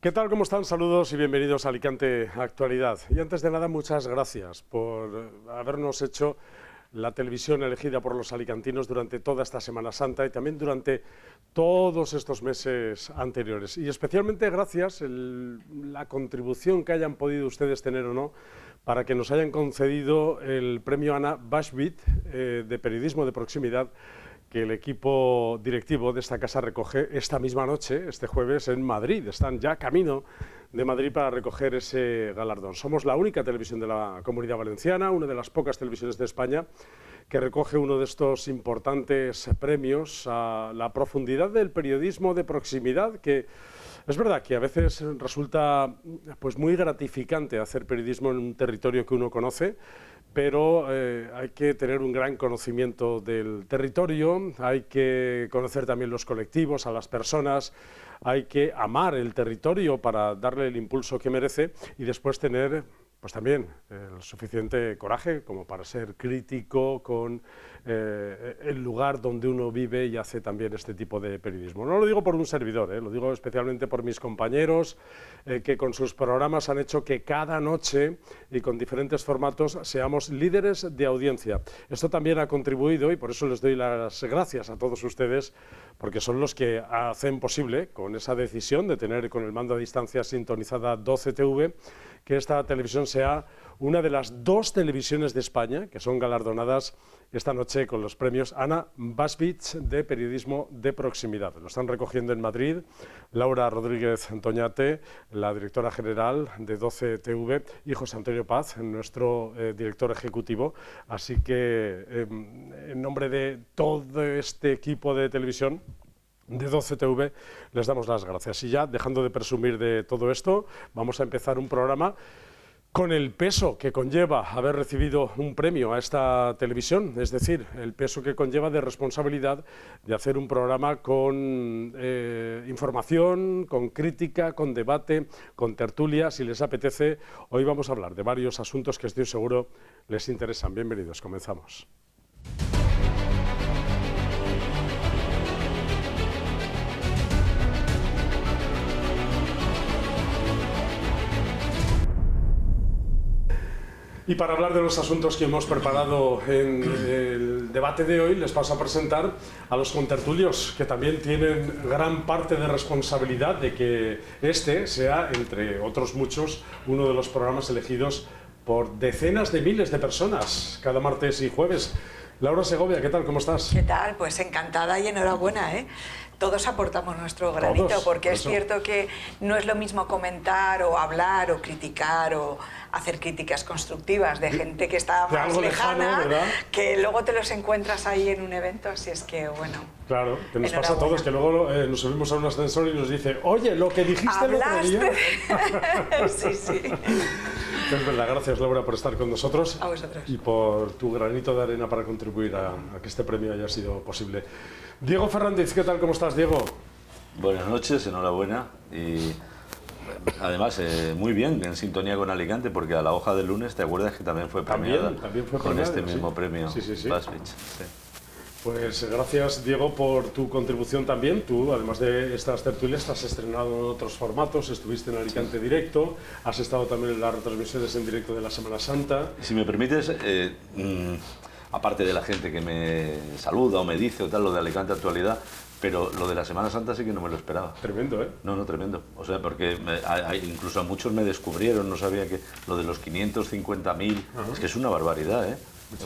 ¿Qué tal? ¿Cómo están? Saludos y bienvenidos a Alicante Actualidad. Y antes de nada, muchas gracias por habernos hecho la televisión elegida por los alicantinos durante toda esta Semana Santa y también durante todos estos meses anteriores. Y especialmente gracias la contribución que hayan podido ustedes tener o no para que nos hayan concedido el premio Ana Bashbit de periodismo de proximidad que el equipo directivo de esta casa recoge esta misma noche, este jueves, en Madrid. Están ya camino de Madrid para recoger ese galardón. Somos la única televisión de la Comunidad Valenciana, una de las pocas televisiones de España que recoge uno de estos importantes premios a la profundidad del periodismo de proximidad, que es verdad que a veces resulta pues muy gratificante hacer periodismo en un territorio que uno conoce, pero hay que tener un gran conocimiento del territorio, hay que conocer también los colectivos, a las personas, hay que amar el territorio para darle el impulso que merece y después tener pues también el suficiente coraje como para ser crítico con el lugar donde uno vive y hace también este tipo de periodismo. No lo digo por un servidor, lo digo especialmente por mis compañeros que con sus programas han hecho que cada noche y con diferentes formatos seamos líderes de audiencia. Esto también ha contribuido y por eso les doy las gracias a todos ustedes, porque son los que hacen posible, con esa decisión de tener con el mando a distancia sintonizada 12TV, que esta televisión sea una de las dos televisiones de España que son galardonadas esta noche con los premios Ana Bashbit de periodismo de proximidad. Lo están recogiendo en Madrid Laura Rodríguez Toñate, la directora general de 12TV, y José Antonio Paz, nuestro director ejecutivo. Así que en nombre de todo este equipo de televisión de 12TV les damos las gracias. Y ya, dejando de presumir de todo esto, vamos a empezar un programa con el peso que conlleva haber recibido un premio a esta televisión, es decir, el peso que conlleva de responsabilidad de hacer un programa con información, con crítica, con debate, con tertulia. Si les apetece, hoy vamos a hablar de varios asuntos que estoy seguro les interesan. Bienvenidos, comenzamos. Y para hablar de los asuntos que hemos preparado en el debate de hoy, les paso a presentar a los contertulios, que también tienen gran parte de responsabilidad de que este sea, entre otros muchos, uno de los programas elegidos por decenas de miles de personas cada martes y jueves. Laura Segovia, ¿qué tal? ¿Cómo estás? ¿Qué tal? Pues encantada y enhorabuena, ¿eh? Todos aportamos nuestro granito, Todos, porque es cierto que no es lo mismo comentar o hablar o criticar o hacer críticas constructivas de gente que está más lejana, ¿verdad? Que luego te los encuentras ahí en un evento, así es que, bueno. Claro, que nos pasa a todos, que luego nos subimos a un ascensor y nos dice, oye, lo que dijiste el otro día. Sí, sí. Es verdad, gracias Laura por estar con nosotros. A vosotros. Y por tu granito de arena para contribuir a que este premio haya sido posible. Diego Fernández, ¿qué tal? ¿Cómo estás, Diego? Buenas noches, enhorabuena. Y además, muy bien, en sintonía con Alicante, porque a la hoja del lunes, ¿te acuerdas que también fue premiada? También fue con premiada, este mismo premio, sí. Bashbit. Sí. Pues gracias, Diego, por tu contribución también. Tú, además de estas tertulias, has estrenado en otros formatos, estuviste en Alicante Directo, has estado también en las retransmisiones en directo de la Semana Santa. Si me permites, aparte de la gente que me saluda o me dice o tal, lo de Alicante Actualidad, pero lo de la Semana Santa sí que no me lo esperaba. Tremendo, ¿eh? No, tremendo. O sea, porque incluso a muchos me descubrieron, no sabía que lo de los 550.000, es que es una barbaridad, ¿eh?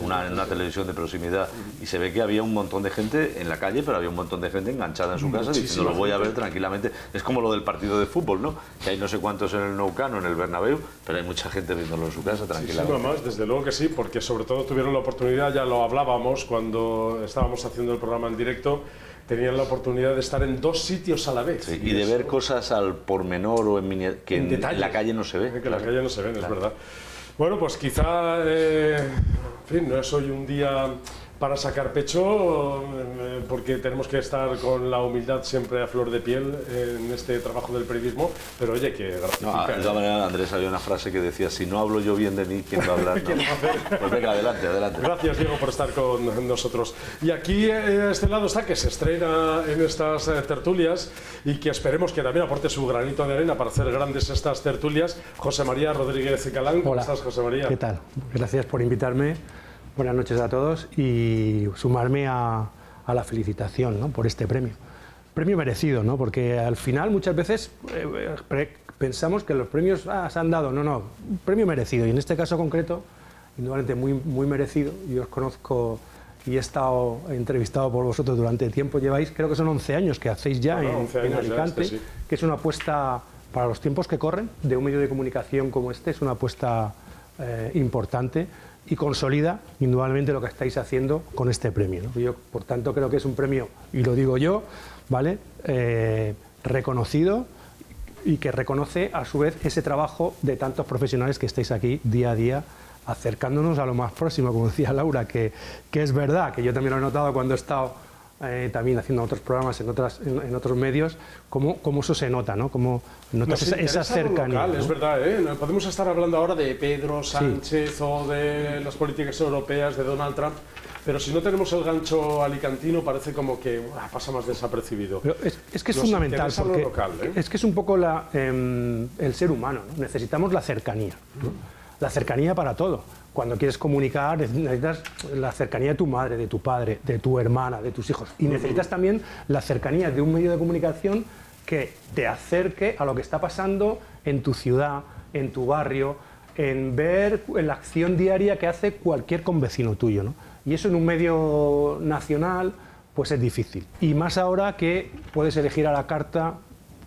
Una televisión de proximidad, y se ve que había un montón de gente en la calle, pero había un montón de gente enganchada en su casa diciendo, lo voy a ver tranquilamente. Es como lo del partido de fútbol, ¿no? Que hay no sé cuántos en el Nou Camp o en el Bernabéu, pero hay mucha gente viéndolo en su casa tranquilamente. Muchísimo más, desde luego que sí, porque sobre todo tuvieron la oportunidad, ya lo hablábamos cuando estábamos haciendo el programa en directo, tenían la oportunidad de estar en dos sitios a la vez. Sí, y de ver cosas al pormenor o que en la calle no se ve. Que en la calle no se ven, claro. Es verdad. Bueno, pues quizá, en fin, no es hoy un día para sacar pecho, porque tenemos que estar con la humildad siempre a flor de piel en este trabajo del periodismo, pero oye, que gratifica. De todas maneras, Andrés, había una frase que decía, si no hablo yo bien de mí, ¿quién va a hablar? ¿Quién va a hacer? Pues venga, adelante, adelante. Gracias, Diego, por estar con nosotros. Y aquí a este lado está, que se estrena en estas tertulias y que esperemos que también aporte su granito de arena para hacer grandes estas tertulias, José María Rodríguez Galán. ¿Cómo estás, José María? ¿Qué tal? Gracias por invitarme. Buenas noches a todos y sumarme a la felicitación, ¿no?, por este premio. Premio merecido, ¿no?, porque al final muchas veces pensamos que los premios se han dado. No, premio merecido, y en este caso concreto, indudablemente muy merecido. Yo os conozco y he estado entrevistado por vosotros durante tiempo. Lleváis, creo que son 11 años que hacéis ya en Alicante, sí. Que es una apuesta para los tiempos que corren de un medio de comunicación como este, es una apuesta importante y consolida indudablemente lo que estáis haciendo con este premio, ¿no? Yo, por tanto, creo que es un premio, y lo digo yo, ¿vale?, reconocido, y que reconoce a su vez ese trabajo de tantos profesionales que estáis aquí día a día, acercándonos a lo más próximo, como decía Laura, que es verdad, que yo también lo he notado cuando he estado también haciendo otros programas en otros medios, cómo eso se nota, ¿no? Cómo notas esa cercanía. Local, ¿no? Es verdad, ¿eh? Podemos estar hablando ahora de Pedro Sánchez, sí, o de las políticas europeas, de Donald Trump, pero si no tenemos el gancho alicantino parece como que pasa más desapercibido. Pero es que es fundamental, porque local, es que es un poco el ser humano, ¿no? Necesitamos la cercanía, ¿no? La cercanía para todo. Cuando quieres comunicar necesitas la cercanía de tu madre, de tu padre, de tu hermana, de tus hijos. Y necesitas también la cercanía de un medio de comunicación que te acerque a lo que está pasando en tu ciudad, en tu barrio, en ver la acción diaria que hace cualquier convecino tuyo, ¿no? Y eso en un medio nacional pues es difícil. Y más ahora que puedes elegir a la carta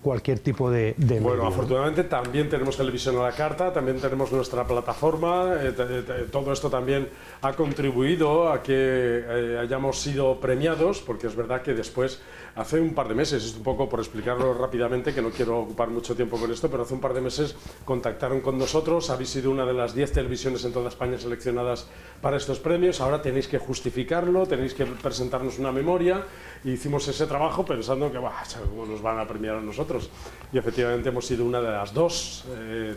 cualquier tipo de bueno, medio, afortunadamente, ¿no? También tenemos televisión a la carta, también tenemos nuestra plataforma, todo esto también ha contribuido a que hayamos sido premiados, porque es verdad que después, hace un par de meses, es un poco por explicarlo rápidamente, que no quiero ocupar mucho tiempo con esto, pero hace un par de meses contactaron con nosotros, habéis sido una de las 10 televisiones en toda España seleccionadas para estos premios, ahora tenéis que justificarlo, tenéis que presentarnos una memoria, y hicimos ese trabajo pensando que, ¿cómo nos van a premiar a nosotros? Y efectivamente hemos sido una de las 2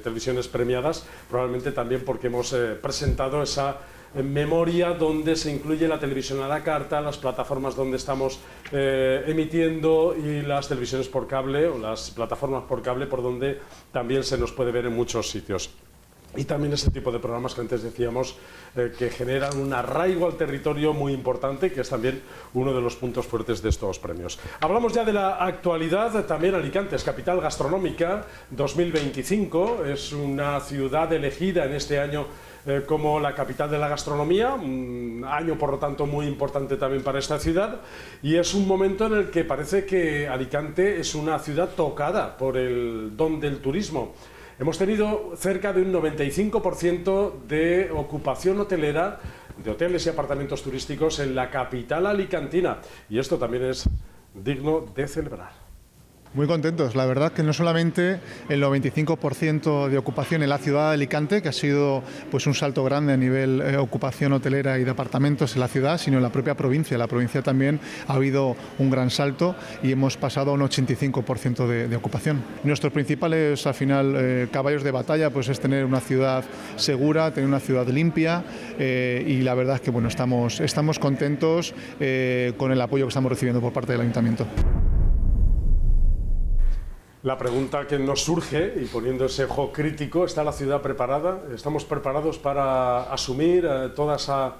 televisiones premiadas, probablemente también porque hemos presentado esa memoria donde se incluye la televisión a la carta, las plataformas donde estamos emitiendo y las televisiones por cable o las plataformas por cable por donde también se nos puede ver en muchos sitios. Y también ese tipo de programas que antes decíamos que generan un arraigo al territorio muy importante, que es también uno de los puntos fuertes de estos premios. Hablamos ya de la actualidad, también Alicante es capital gastronómica 2025, es una ciudad elegida en este año como la capital de la gastronomía, un año por lo tanto muy importante también para esta ciudad, y es un momento en el que parece que Alicante es una ciudad tocada por el don del turismo. Hemos tenido cerca de un 95% de ocupación hotelera, de hoteles y apartamentos turísticos en la capital alicantina, y esto también es digno de celebrar. Muy contentos, la verdad que no solamente el 95% de ocupación en la ciudad de Alicante, que ha sido pues un salto grande a nivel ocupación hotelera y de apartamentos en la ciudad, sino en la propia provincia. La provincia también ha habido un gran salto y hemos pasado a un 85% de ocupación. Nuestros principales, al final, caballos de batalla pues es tener una ciudad segura, tener una ciudad limpia y la verdad es que bueno, estamos contentos con el apoyo que estamos recibiendo por parte del Ayuntamiento. La pregunta que nos surge, y poniendo ese ojo crítico, ¿está la ciudad preparada? ¿Estamos preparados para asumir toda esa,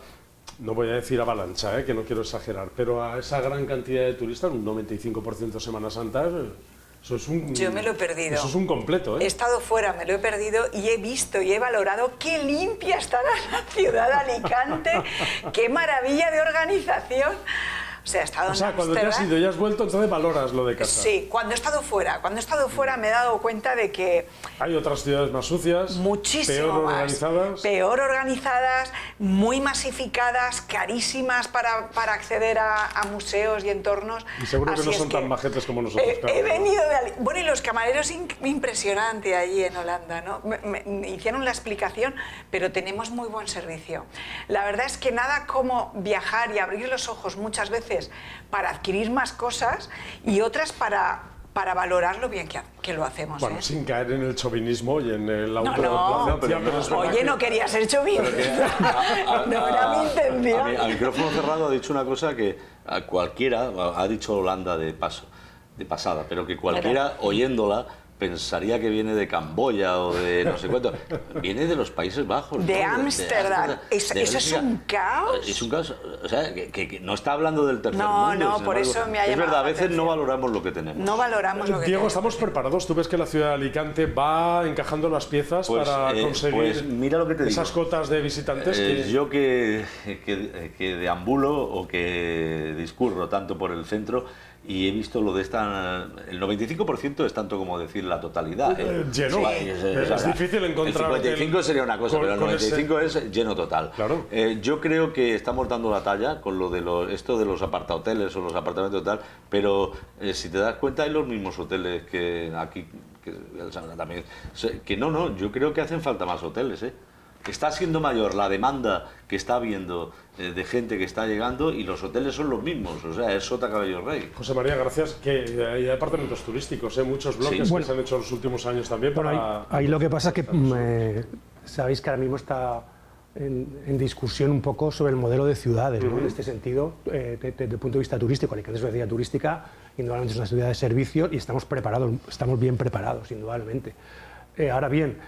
no voy a decir avalancha, que no quiero exagerar, pero a esa gran cantidad de turistas, un 95% Semana Santa? Eso es un, yo me lo he perdido. Eso es un completo, ¿eh? He estado fuera, me lo he perdido y he visto y he valorado qué limpia está la ciudad de Alicante, qué maravilla de organización. O sea, he estado en Ámsterdam. Cuando te has ido y has vuelto, entonces valoras lo de casa. Sí, cuando he estado fuera me he dado cuenta de que hay otras ciudades más sucias, muchísimo peor organizadas, muy masificadas, carísimas para acceder a museos y entornos. Y seguro que no son tan majetes como nosotros. He venido de... Bueno, y los camareros, impresionante allí en Holanda, ¿no? Me hicieron la explicación, pero tenemos muy buen servicio. La verdad es que nada como viajar y abrir los ojos muchas veces para adquirir más cosas y otras para valorar lo bien que lo hacemos. Bueno, sin caer en el chauvinismo y en el autocomplacencia. Oye, no quería ser chauvinista. No era mi intención. A micrófono cerrado ha dicho una cosa que a cualquiera, ha dicho Holanda de pasada, pero que cualquiera oyéndola pensaría que viene de Camboya o de no sé cuánto. Viene de los Países Bajos. De Ámsterdam. ¿Eso es un caos? Es un caos. O sea, que no está hablando del tercer mundo. No, por eso me ha llamado. Es verdad, a veces no valoramos lo que tenemos. No valoramos lo que Diego, tenemos. ¿estamos preparados? ¿Tú ves que la ciudad de Alicante va encajando las piezas para conseguir mira lo que te esas digo. cotas de visitantes? Yo que deambulo o que discurro tanto por el centro y he visto lo de el 95% es tanto como decir la totalidad. Lleno. Sí, es difícil encontrar. El 55 sería una cosa, pero el 95 es lleno total. Claro. Yo creo que estamos dando la talla con lo de esto de los apartahoteles o los apartamentos y tal, pero si te das cuenta hay los mismos hoteles que aquí, también. Que no, yo creo que hacen falta más hoteles, Está siendo mayor la demanda que está habiendo de gente que está llegando y los hoteles son los mismos, o sea, es Sota Caballo Rey. José María, gracias. Que hay apartamentos turísticos, muchos bloques que se han hecho en los últimos años también. Ahí lo que pasa es que sabéis que ahora mismo está en discusión un poco sobre el modelo de ciudades, ¿no? En este sentido, desde el punto de vista turístico. Alicante es una ciudad turística, indudablemente es una ciudad de servicios y estamos bien preparados, indudablemente. Ahora bien,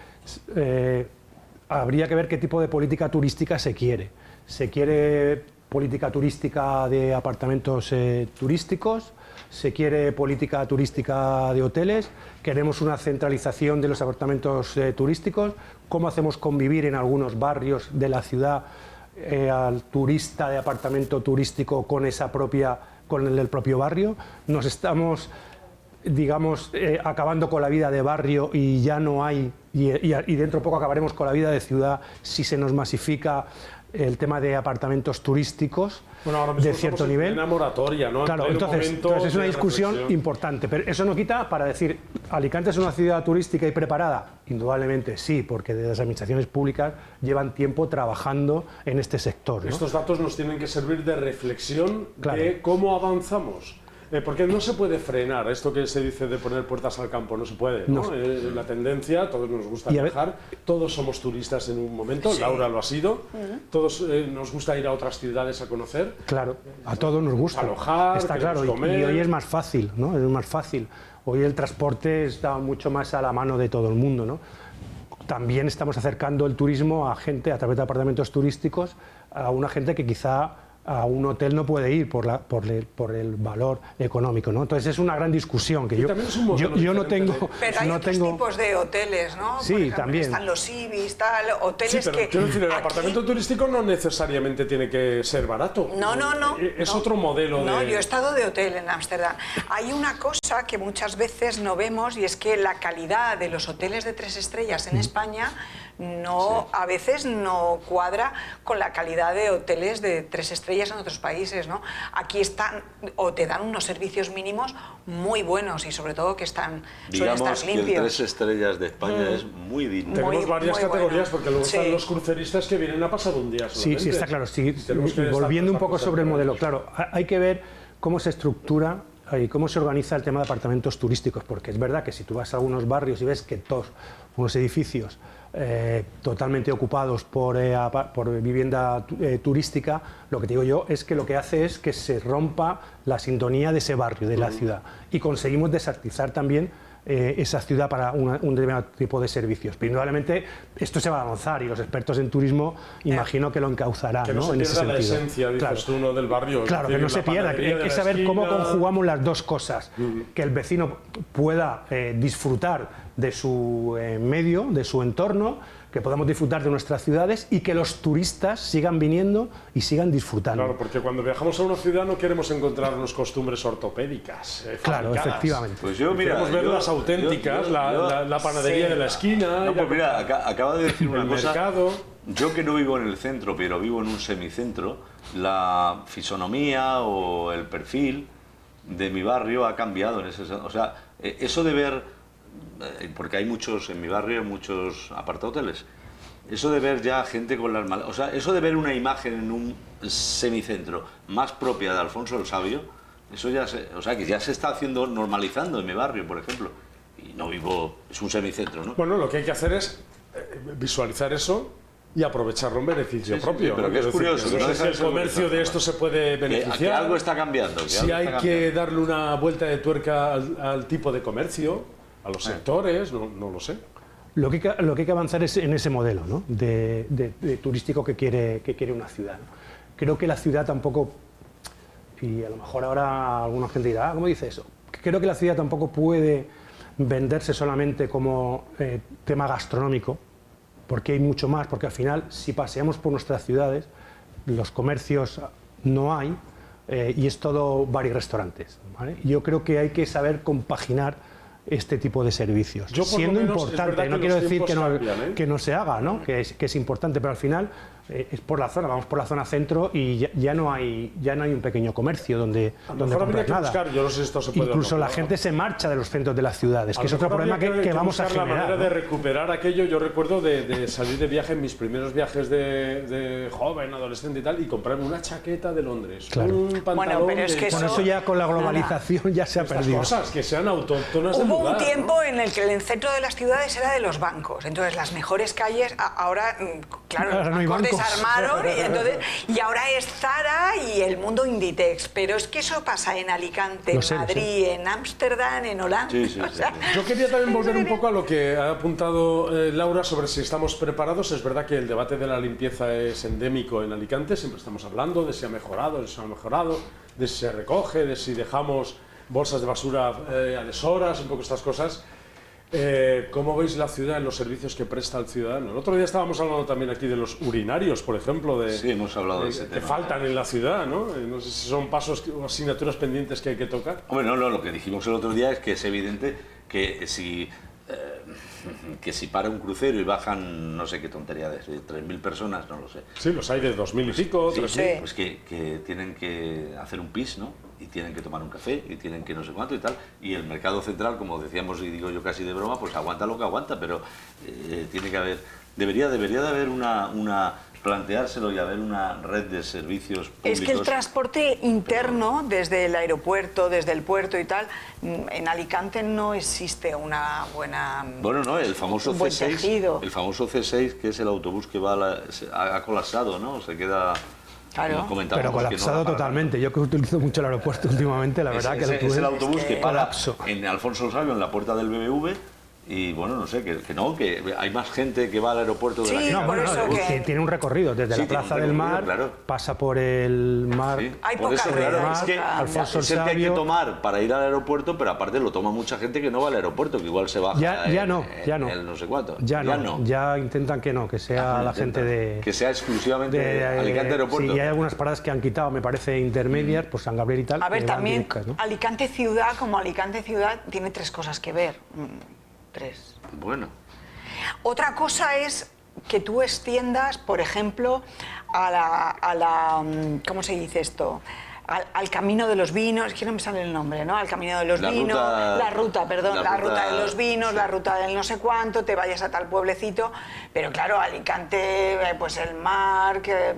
habría que ver qué tipo de política turística se quiere. ¿Se quiere política turística de apartamentos turísticos? ¿Se quiere política turística de hoteles? ¿Queremos una centralización de los apartamentos turísticos? ¿Cómo hacemos convivir en algunos barrios de la ciudad al turista de apartamento turístico con el del propio barrio? Nos estamos, digamos, acabando con la vida de barrio y ya no hay, y dentro de poco acabaremos con la vida de ciudad si se nos masifica el tema de apartamentos turísticos de cierto nivel. Una moratoria, ¿no? Claro, entonces es una discusión importante, pero eso no quita para decir, ¿Alicante es una ciudad turística y preparada? Indudablemente sí, porque desde las administraciones públicas llevan tiempo trabajando en este sector, ¿no? Estos datos nos tienen que servir de reflexión de cómo avanzamos. Porque no se puede frenar esto que se dice de poner puertas al campo, no se puede, ¿no? La tendencia, todos nos gusta viajar, todos somos turistas en un momento, sí. Laura lo ha sido, todos nos gusta ir a otras ciudades a conocer. Claro, a todos nos gusta. Alojar, está claro, comer. Y hoy es más fácil, ¿no? Es más fácil. Hoy el transporte está mucho más a la mano de todo el mundo, ¿no? También estamos acercando el turismo a gente, a través de apartamentos turísticos, a una gente que quizá a un hotel no puede ir por el valor económico, ¿no? Entonces es una gran discusión que yo no tengo. Pero hay otros tipos de hoteles, ¿no? Sí, por ejemplo, también. Están los Ibis, hoteles sí, pero, que. Quiero decir, el apartamento turístico no necesariamente tiene que ser barato. No. Es otro modelo de. No, yo he estado de hotel en Ámsterdam. Hay una cosa que muchas veces no vemos y es que la calidad de los hoteles de 3 estrellas en España a veces no cuadra con la calidad de hoteles de 3 estrellas en otros países, ¿no? Aquí te dan unos servicios mínimos muy buenos y sobre todo que suelen estar limpios. Que el 3 estrellas de España es muy digno. Tenemos varias categorías porque luego están los cruceristas que vienen a pasar un día solamente. Sí, está claro. Sí, volviendo un poco sobre el modelo, claro, hay que ver cómo se estructura y cómo se organiza el tema de apartamentos turísticos, porque es verdad que si tú vas a algunos barrios y ves que todos unos edificios totalmente ocupados por vivienda turística, lo que te digo yo es que lo que hace es que se rompa la sintonía de ese barrio, de la ciudad, y conseguimos desartizar también esa ciudad para un determinado tipo de servicios. Pero indudablemente esto se va a avanzar y los expertos en turismo imagino que lo encauzarán, que no se en ese pierda la sentido. esencia, dices tú, ¿no? Del barrio. Claro, que no se pierda, hay que saber cómo conjugamos las dos cosas, que el vecino pueda disfrutar de su medio, de su entorno, que podamos disfrutar de nuestras ciudades y que los turistas sigan viniendo y sigan disfrutando. Claro, porque cuando viajamos a una ciudad no queremos encontrarnos costumbres ortopédicas. Claro, fabricadas. efectivamente. Pues yo, mira, queremos ver las auténticas, la panadería de la esquina, No, pues mira, acaba de decir una el cosa. mercado. Yo que no vivo en el centro, pero vivo en un semicentro, la fisonomía o el perfil de mi barrio ha cambiado en ese, o sea, eso de ver, porque hay muchos en mi barrio, muchos apartahoteles, eso de ver ya gente con las malas, o sea, eso de ver una imagen en un semicentro más propia de Alfonso el Sabio, eso ya o sea, que ya se está haciendo, normalizando en mi barrio, por ejemplo, y no vivo, es un semicentro, ¿no? Bueno, lo que hay que hacer es visualizar eso y aprovecharlo en beneficio propio. Sí, pero que es Quiero curioso, decir, que no no sé deja si de el ser comercio bonito, de esto se puede beneficiar. Que algo está cambiando. Si hay que darle una vuelta de tuerca al tipo de comercio, a los sectores, no lo sé. Lo que hay que avanzar es en ese modelo, ¿no? de turístico que quiere una ciudad, ¿no? Creo que la ciudad tampoco, y a lo mejor ahora alguna gente dirá, ¿cómo dice eso? Creo que la ciudad tampoco puede venderse solamente como tema gastronómico, porque hay mucho más, porque al final, si paseamos por nuestras ciudades, los comercios no hay, y es todo bar y restaurantes, ¿vale? Yo creo que hay que saber compaginar este tipo de servicios, Yo, por lo siendo menos, importante, no quiero decir que no se haga, ¿no? Que es importante, pero al final es por la zona, vamos por la zona centro y ya no hay un pequeño comercio donde comprar nada. Buscar, yo no sé si esto se puede Incluso la ¿no? gente se marcha de los centros de las ciudades, que es otro problema que vamos a generar. La manera ¿no? de recuperar aquello, yo recuerdo de salir de viaje en mis primeros viajes de joven, adolescente y tal, y comprarme una chaqueta de Londres, Claro. un pantalón. Bueno, pero es que Con eso ya con la globalización ya se ha estas perdido. cosas que sean autóctonas del Hubo lugar, un ¿no? tiempo en el que el centro de las ciudades era de los bancos. Entonces, las mejores calles, ahora, claro, Ahora no hay los bancos bancos. desarmaron y ahora es Zara y el mundo Inditex. Pero es que eso pasa en Alicante, en Lo sé. Madrid, en Ámsterdam, en Holanda. Sí, o sea, Yo quería también volver un poco a lo que ha apuntado Laura sobre si estamos preparados. Es verdad que el debate de la limpieza es endémico en Alicante, siempre estamos hablando de si ha mejorado, de si no ha mejorado, de si se recoge, de si dejamos bolsas de basura a deshoras, un poco estas cosas. ¿Cómo veis la ciudad en los servicios que presta al ciudadano? El otro día estábamos hablando también aquí de los urinarios, por ejemplo, Sí, hemos hablado de ese que tema. faltan en la ciudad, ¿no? No sé si son pasos o asignaturas pendientes que hay que tocar. Hombre, no, lo que dijimos el otro día es que es evidente que si para un crucero y bajan, no sé qué tontería de 3.000 personas, no lo sé. Sí, los hay de 2.000 y pico, Sí, 3.000. pues que tienen que hacer un pis, ¿no? Y tienen que tomar un café, y tienen que no sé cuánto y tal. Y el mercado central, como decíamos y digo yo casi de broma, pues aguanta lo que aguanta, pero tiene que haber... Debería de haber planteárselo y haber una red de servicios públicos. es que el transporte interno, desde el aeropuerto, desde el puerto y tal, en Alicante no existe una buena... Bueno, no, el famoso un buen C6, tejido. el famoso C6, que es el autobús que ha colapsado, ¿no? Se queda... Claro. nos comentábamos Pero que no colapsado da para totalmente. Yo que utilizo mucho el aeropuerto últimamente, la verdad que lo tuve. es el autobús que para colapso. en Alfonso el Sabio, en la puerta del BBV, y bueno, no sé, que hay más gente que va al aeropuerto de Sí, la que... no, por eso es que- tiene un recorrido desde Sí, la tiene un Plaza del recorrido, Mar, claro. pasa por el mar. Sí, Hay por poca eso, red, claro, hay es que poca- Alfonso es el que hay que Sabio. tomar para ir al aeropuerto, pero aparte lo toma mucha gente que no va al aeropuerto, que igual se baja Ya no. el no sé cuánto. Ya no, ya intentan que no, que sea la gente de... Que sea exclusivamente Alicante Aeropuerto. Sí, y hay algunas paradas que han quitado, me parece, intermedias, pues San Gabriel y tal. A ver, que van también directas, ¿no? Alicante ciudad, como Alicante ciudad, tiene tres cosas que ver. Tres. Bueno. Otra cosa es que tú extiendas, por ejemplo, a la ¿cómo se dice esto? Al camino de los vinos, es que no me sale el nombre, ¿no? Al camino de los vinos, la ruta de los vinos, sí. la ruta del no sé cuánto, te vayas a tal pueblecito, pero claro, Alicante, pues el mar, que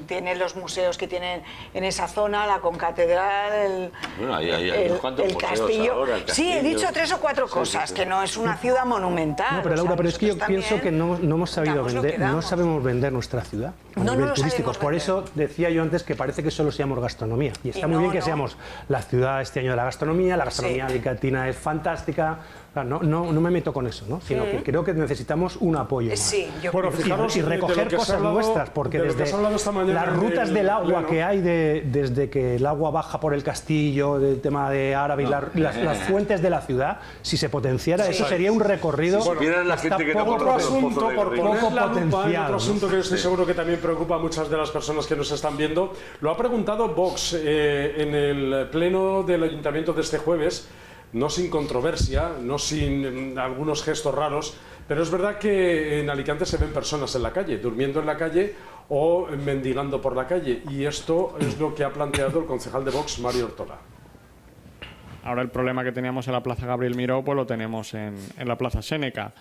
tiene los museos que tienen en esa zona, la concatedral, Bueno, hay unos cuantos el museos castillo. ahora, el Sí, he castillo. dicho tres o cuatro Sí, cosas, sí. que no es una ciudad monumental. No, pero o sea, Laura, pero es que yo nosotros pienso que también no hemos sabido damos lo que vender, no damos. sabemos vender nuestra ciudad a No, no nivel lo turístico. sabemos Por vender. eso decía yo antes que parece que solo seamos gastronomía. Y está Y muy no, bien que no. seamos la ciudad este año de la gastronomía Sí. alicantina es fantástica, No me meto con eso, ¿no? Sino que creo que necesitamos un apoyo más. Sí, yo Bueno, creo que fijaros y de lo recoger que se ha cosas hablado- nuestras, porque de lo que desde se ha hablado esta mañana las rutas en del el agua Pleno. que hay desde que el agua baja por el castillo, del tema de árabe y las fuentes de la ciudad, si se potenciara, eso sería un recorrido Si supieran la que está gente que te poco Otro conoce los asunto, pozos de por Garriga. poner la lupa en potenciado, otro ¿no? asunto que yo estoy seguro que también preocupa a muchas de las personas que nos están viendo, lo ha preguntado Vox en el pleno del Ayuntamiento de este jueves, no sin controversia, no sin algunos gestos raros, pero es verdad que en Alicante se ven personas en la calle, durmiendo en la calle o mendigando por la calle, y esto es lo que ha planteado el concejal de Vox, Mario Ortola. Ahora el problema que teníamos en la Plaza Gabriel Miró, pues lo tenemos en la Plaza Séneca.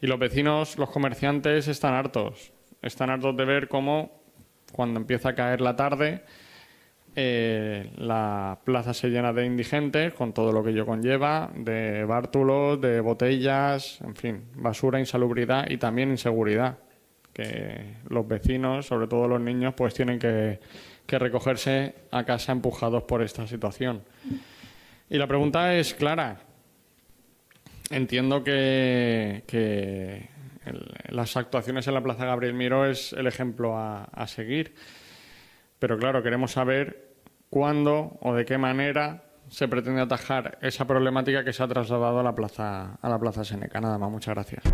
Y los vecinos, los comerciantes, están hartos. Están hartos de ver cómo, cuando empieza a caer la tarde, la plaza se llena de indigentes, con todo lo que ello conlleva, de bártulos, de botellas, en fin, basura, insalubridad y también inseguridad. Que los vecinos, sobre todo los niños, pues tienen que recogerse a casa empujados por esta situación. Y la pregunta es clara. Entiendo que las actuaciones en la Plaza Gabriel Miró es el ejemplo a seguir. Pero claro, queremos saber cuándo o de qué manera se pretende atajar esa problemática que se ha trasladado a la Plaza Séneca. Nada más, muchas gracias.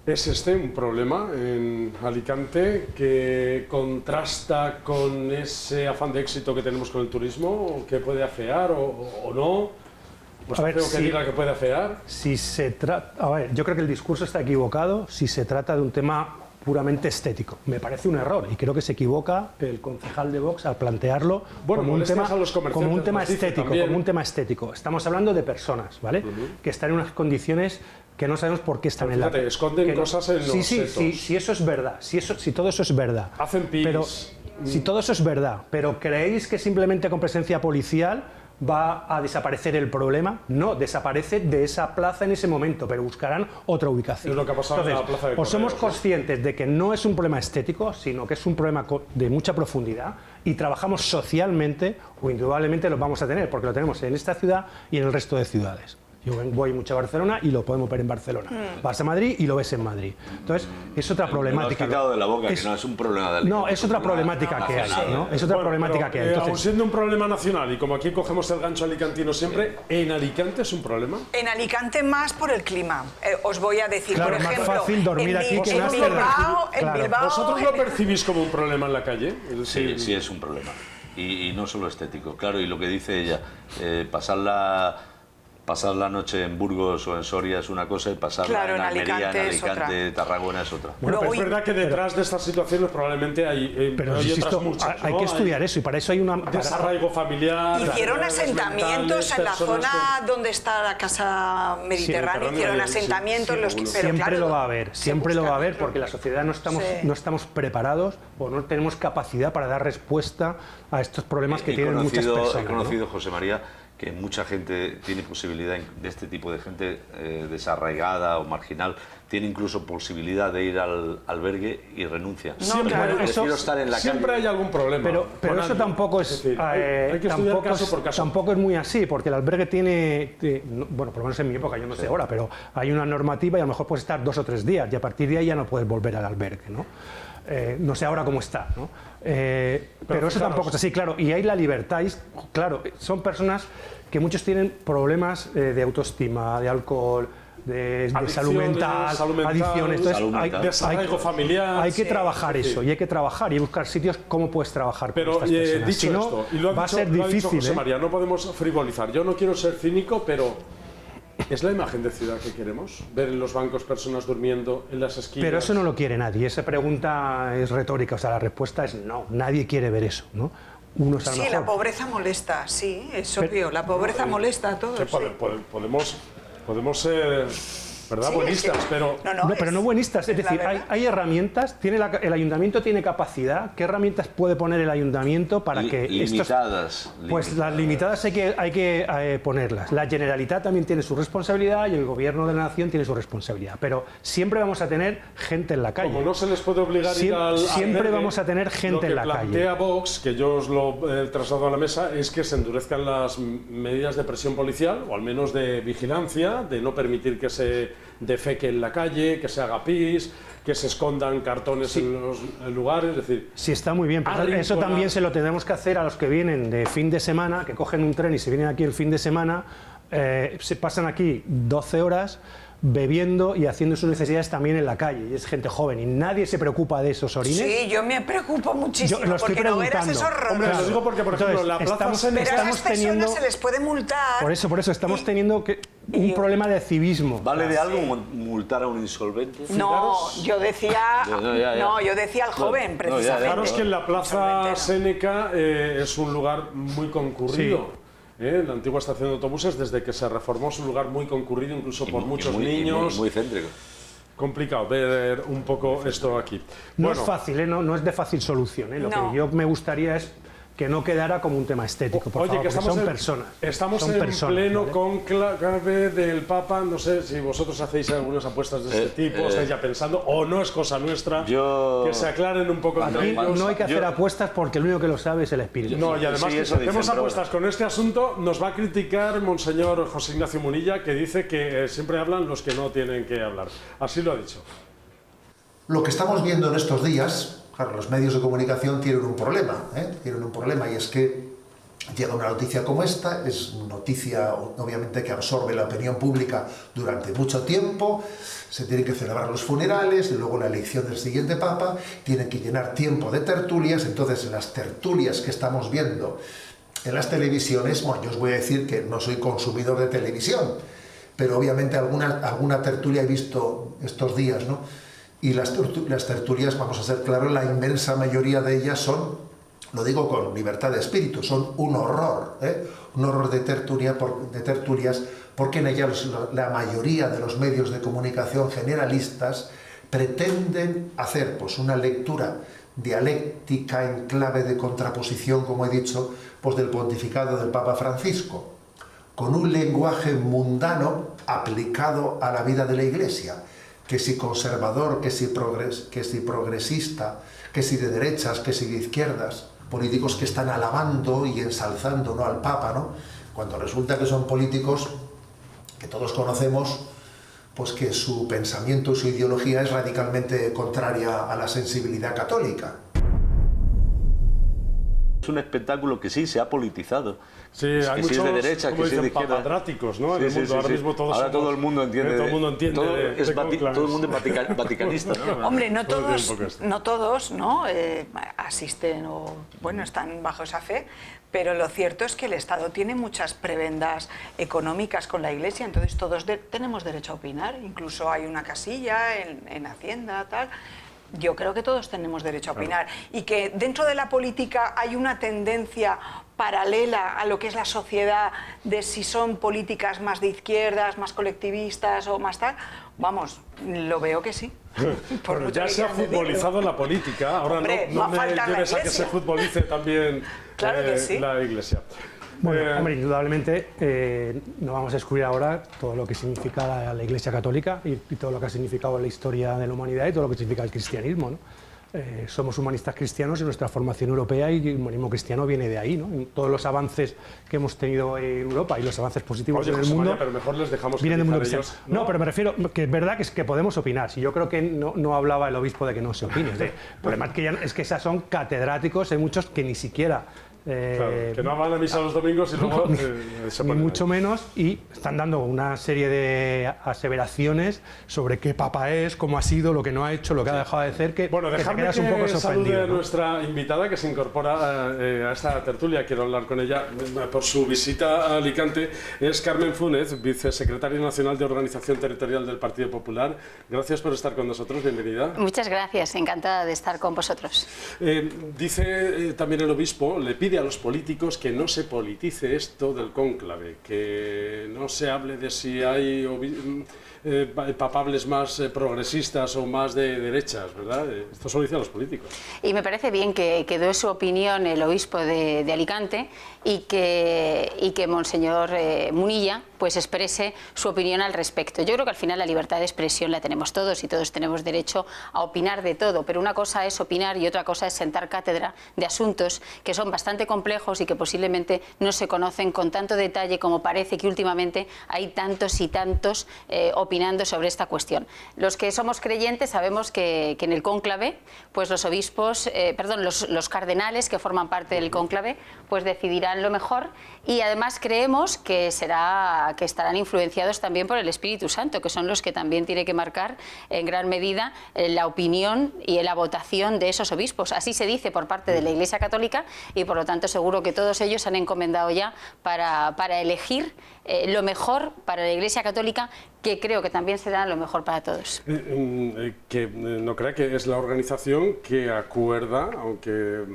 ¿Es este un problema en Alicante que contrasta con ese afán de éxito que tenemos con el turismo, o que puede afear o no? Pues A ver, creo que sí. diga que puede afear. Si se trata, a ver, yo creo que el discurso está equivocado si se trata de un tema puramente estético. Me parece un error y creo que se equivoca el concejal de Vox al plantearlo Bueno, como un molestias tema, a los comerciantes, como un tema nos dice estético, también. como un tema estético. Estamos hablando de personas, ¿vale? Que están en unas condiciones que no sabemos por qué están Pero en la fíjate, esconden que no- cosas en los sí, sí, setos. sí, eso es verdad, si todo eso es verdad. Hacen pis. Pero si todo eso es verdad, pero ¿creéis que simplemente con presencia policial va a desaparecer el problema? No, desaparece de esa plaza en ese momento, pero buscarán otra ubicación. Es lo que ha pasado en la Plaza de o somos Correos, ¿no? conscientes de que no es un problema estético, sino que es un problema de mucha profundidad, y trabajamos socialmente, o indudablemente lo vamos a tener, porque lo tenemos en esta ciudad y en el resto de ciudades. Yo voy mucho a Barcelona y lo podemos ver en Barcelona. Vas a Madrid y lo ves en Madrid. Entonces, es otra problemática. Me lo has quitado de la boca, que no es un problema de Alicante. No, es otra problemática que hay, ¿no? Es otra Bueno, problemática pero, que hay. aun Entonces, siendo un problema nacional, y como aquí cogemos el gancho alicantino siempre, ¿en Alicante es un problema? En Alicante más por el clima. Os voy a decir, Claro, por es más ejemplo, fácil dormir aquí que en Ámsterdam. En Claro. Bilbao, ¿Vosotros lo percibís como un problema en la calle? Es decir, Sí, sí es un problema. Y no solo estético. Claro, y lo que dice ella, pasar la noche en Burgos o en Soria es una cosa, y pasarla Claro, en en Almería, en Alicante es Alicante, Tarragona es otra. bueno, pero Luego, es verdad que detrás de estas situaciones probablemente hay, pero hay insisto, otras muchas, hay ¿no? que estudiar eso, y para eso hay una... Desarraigo familiar. hicieron enfermedades asentamientos mentales, en la personas zona donde está la Casa Mediterránea, hicieron Mediterránea, sí, asentamientos, sí, los que, seguro. pero Siempre claro, lo va a haber, se siempre lo va a buscan haber, porque la sociedad no Sí. estamos preparados o no tenemos capacidad para dar respuesta a estos problemas que He tienen muchas personas. He conocido, José María, que mucha gente tiene posibilidad de este tipo de gente desarraigada o marginal, tiene incluso posibilidad de ir al albergue y renuncia. No, claro. Prefiero Eso- estar en la Siempre calle. hay algún problema. Pero con eso alguien. tampoco es, decir, hay que estudiar caso por caso. tampoco es muy así, porque el albergue tiene, bueno, por lo menos en mi época, yo no sé ahora, pero hay una normativa y a lo mejor puedes estar 2 o 3 días y a partir de ahí ya no puedes volver al albergue, ¿no? No sé ahora cómo está, ¿no? Pero eso tampoco es así, claro, y hay la libertad, y, claro, son personas que muchos tienen problemas de autoestima, de alcohol, de salud mental, adicciones. Entonces, salud mental. Desarraigo familiar. hay que Sí. trabajar eso, Sí. y hay que trabajar y buscar sitios cómo puedes trabajar con Pero estas personas. dicho Si no, esto, y lo ha va dicho, a ser lo ha dicho difícil. José ¿eh? María, no podemos frivolizar. Yo no quiero ser cínico, pero ¿es la imagen de ciudad que queremos? Ver en los bancos personas durmiendo, en las esquinas. Pero eso no lo quiere nadie. Esa pregunta es retórica. O sea, la respuesta es no. Nadie quiere ver eso, ¿no? Unos a lo Sí, mejor... la pobreza molesta, sí, es obvio. La pobreza molesta a todos. Que sí. podemos ser ¿verdad? Sí, Buenistas, sí. pero... Pero no buenistas, es decir, hay herramientas, el ayuntamiento tiene capacidad. ¿Qué herramientas puede poner el ayuntamiento para que limitadas? Pues las limitadas hay que ponerlas. La Generalitat también tiene su responsabilidad y el Gobierno de la Nación tiene su responsabilidad, pero siempre vamos a tener gente en la calle. Como no se les puede obligar a ir al siempre vamos a tener gente en la calle. Lo que plantea Vox, que yo os lo he trasladado a la mesa, es que se endurezcan las medidas de presión policial, o al menos de vigilancia, de no permitir que se defeque en la calle, que se haga pis, que se escondan cartones en los lugares, es decir... Sí, está muy bien, pero eso también se lo tenemos que hacer a los que vienen de fin de semana, que cogen un tren y se vienen aquí el fin de semana, se pasan aquí 12 horas bebiendo y haciendo sus necesidades también en la calle, y es gente joven, y nadie se preocupa de esos orines. Sí, yo me preocupo muchísimo, Yo lo estoy porque no verás esos horrores. Hombre, lo digo porque, por ejemplo, la Plaza estamos Seneca... Pero a esas personas se les puede multar. Por eso estamos teniendo un problema de civismo. ¿Vale de algo multar a un insolvente? No, yo decía... ya. No, yo decía al joven, precisamente. Fijaros que en la Plaza Seneca es un lugar muy concurrido. La antigua estación de autobuses, desde que se reformó, es un lugar muy concurrido, incluso por muchos niños. Muy céntrico. Complicado ver un poco esto aquí. No es fácil, no es de fácil solución. Lo que yo me gustaría es que no quedara como un tema estético, por favor, que son personas. Estamos son en personas, pleno ¿vale? conclave del Papa. No sé si vosotros hacéis algunas apuestas de este tipo, estáis ya pensando, o no es cosa nuestra, que se aclaren un poco entre Aquí ellos. no hay que hacer apuestas porque el único que lo sabe es el Espíritu. No, y además, Sí, que si eso dicen, hacemos pero apuestas con este asunto, nos va a criticar Monseñor José Ignacio Munilla, que dice que siempre hablan los que no tienen que hablar. Así lo ha dicho. Lo que estamos viendo en estos días, claro, los medios de comunicación tienen un problema, y es que llega una noticia como esta, es noticia obviamente que absorbe la opinión pública durante mucho tiempo, se tienen que celebrar los funerales, y luego la elección del siguiente papa, tienen que llenar tiempo de tertulias, entonces en las tertulias que estamos viendo en las televisiones, bueno, yo os voy a decir que no soy consumidor de televisión, pero obviamente alguna tertulia he visto estos días, ¿no? Y las tertulias, vamos a ser claros, la inmensa mayoría de ellas son, lo digo con libertad de espíritu, son un horror de tertulias, porque en ellas la mayoría de los medios de comunicación generalistas pretenden hacer pues una lectura dialéctica en clave de contraposición, como he dicho, pues del pontificado del Papa Francisco, con un lenguaje mundano aplicado a la vida de la Iglesia, que si conservador, que si progresista, que si de derechas, que si de izquierdas, políticos que están alabando y ensalzando, ¿no?, al Papa, ¿no?, cuando resulta que son políticos que todos conocemos, pues que su pensamiento y su ideología es radicalmente contraria a la sensibilidad católica. Es un espectáculo que sí se ha politizado. Sí, hay muchos, si es de derecha, como que si es de dicen, izquierda. papadráticos, ¿no? Sí, en el mundo. Ahora mismo todos ahora todo el mundo entiende. Todo el mundo entiende. Todo el mundo es vaticanista. vaticanista, ¿no? Hombre, no todos, ¿no? Asisten o, bueno, están bajo esa fe, pero lo cierto es que el Estado tiene muchas prebendas económicas con la Iglesia, entonces todos tenemos derecho a opinar, incluso hay una casilla en Hacienda, tal. Yo creo que todos tenemos derecho a opinar y que dentro de la política hay una tendencia paralela a lo que es la sociedad de si son políticas más de izquierdas, más colectivistas o más tal. Vamos, lo veo que sí. Bueno, ya se ha futbolizado la política, ahora hombre, no me falta lleves a que se futbolice también claro que sí. la Iglesia. Bueno, hombre, indudablemente no vamos a descubrir ahora todo lo que significa la Iglesia Católica y todo lo que ha significado la historia de la humanidad y todo lo que significa el cristianismo, ¿no? Somos humanistas cristianos y nuestra formación europea y el humanismo cristiano viene de ahí, ¿no? Y todos los avances que hemos tenido en Europa y los avances positivos en el mundo María, pero mejor les dejamos vienen del mundo ellos, cristiano. No, pero me refiero que es verdad que podemos opinar. Si yo creo que no hablaba el obispo de que no se opine. El problema es que esas son catedráticos, hay muchos que ni siquiera claro, que no van a misa los domingos y luego ni mucho menos, y están dando una serie de aseveraciones sobre qué papa es, cómo ha sido, lo que no ha hecho, lo que ha dejado de hacer, que, bueno, que te quedas un poco sorprendido, salude a ¿no? nuestra invitada que se incorpora a esta tertulia. Quiero hablar con ella por su visita a Alicante. Es Carmen Funes, vicesecretaria nacional de Organización Territorial del Partido Popular. Gracias por estar con nosotros, bienvenida. Muchas gracias, encantada de estar con vosotros. Dice también el obispo, le pide pide a los políticos que no se politice esto del cónclave, que no se hable de si hay papables más progresistas o más de derechas, ¿verdad? Esto se lo dice a los políticos. Y me parece bien que dé su opinión el obispo de Alicante y que Monseñor Munilla pues exprese su opinión al respecto. Yo creo que al final la libertad de expresión la tenemos todos y todos tenemos derecho a opinar de todo, pero una cosa es opinar y otra cosa es sentar cátedra de asuntos que son bastante complejos y que posiblemente no se conocen con tanto detalle como parece que últimamente hay tantos y tantos opinando sobre esta cuestión. Los que somos creyentes sabemos que en el cónclave pues los obispos, los cardenales que forman parte del cónclave pues decidirán lo mejor, y además creemos que estarán influenciados también por el Espíritu Santo, que son los que también tiene que marcar en gran medida la opinión y la votación de esos obispos. Así se dice por parte de la Iglesia Católica, y por lo tanto seguro que todos ellos han encomendado ya para elegir lo mejor para la Iglesia Católica, que creo que también será lo mejor para todos. Que no crea que es la organización que acuerda, aunque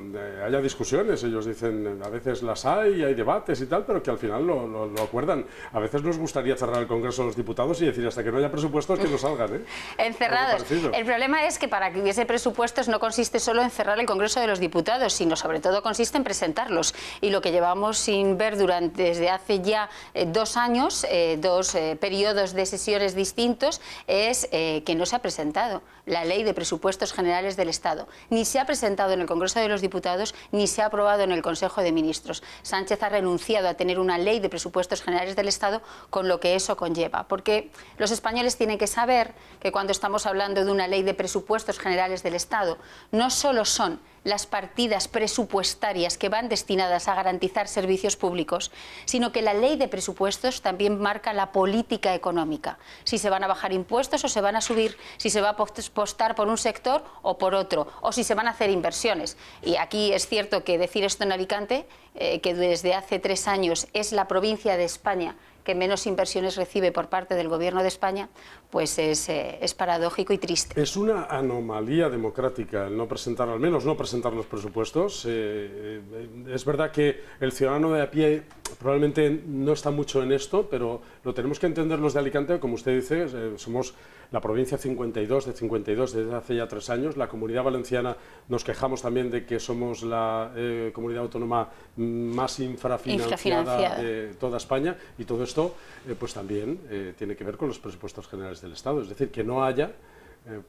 haya discusiones, ellos dicen, a veces las hay debates y tal, pero que al final lo acuerdan. A veces nos gustaría cerrar el Congreso de los Diputados y decir, hasta que no haya presupuestos, que no salgan, ¿eh? Encerrados. El problema es que para que hubiese presupuestos no consiste solo en cerrar el Congreso de los Diputados, sino sobre todo consiste en presentarlos. Y lo que llevamos sin ver desde hace ya 2 años, dos periodos de sesiones distintos, es que no se ha presentado la Ley de Presupuestos Generales del Estado. Ni se ha presentado en el Congreso de los Diputados, ni se ha aprobado en el Consejo de Ministros. Sánchez ha renunciado a tener una Ley de Presupuestos Generales del Estado, con lo que eso conlleva. Porque los españoles tienen que saber que cuando estamos hablando de una Ley de Presupuestos Generales del Estado, no solo son las partidas presupuestarias que van destinadas a garantizar servicios públicos, sino que la Ley de Presupuestos también marca la política económica. Si se van a bajar impuestos o se van a subir, si se va a apostar por un sector o por otro, o si se van a hacer inversiones. Y aquí es cierto que decir esto en Alicante, que desde hace 3 años es la provincia de España que menos inversiones recibe por parte del Gobierno de España, pues es paradójico y triste. Es una anomalía democrática el no presentar, al menos no presentar los presupuestos. Es verdad que el ciudadano de a pie probablemente no está mucho en esto, pero lo tenemos que entender los de Alicante, como usted dice, somos la provincia 52 desde hace ya 3 años, la Comunidad Valenciana nos quejamos también de que somos la comunidad autónoma más infrafinanciada de toda España, y todo esto pues también tiene que ver con los presupuestos generales del Estado, es decir, que no haya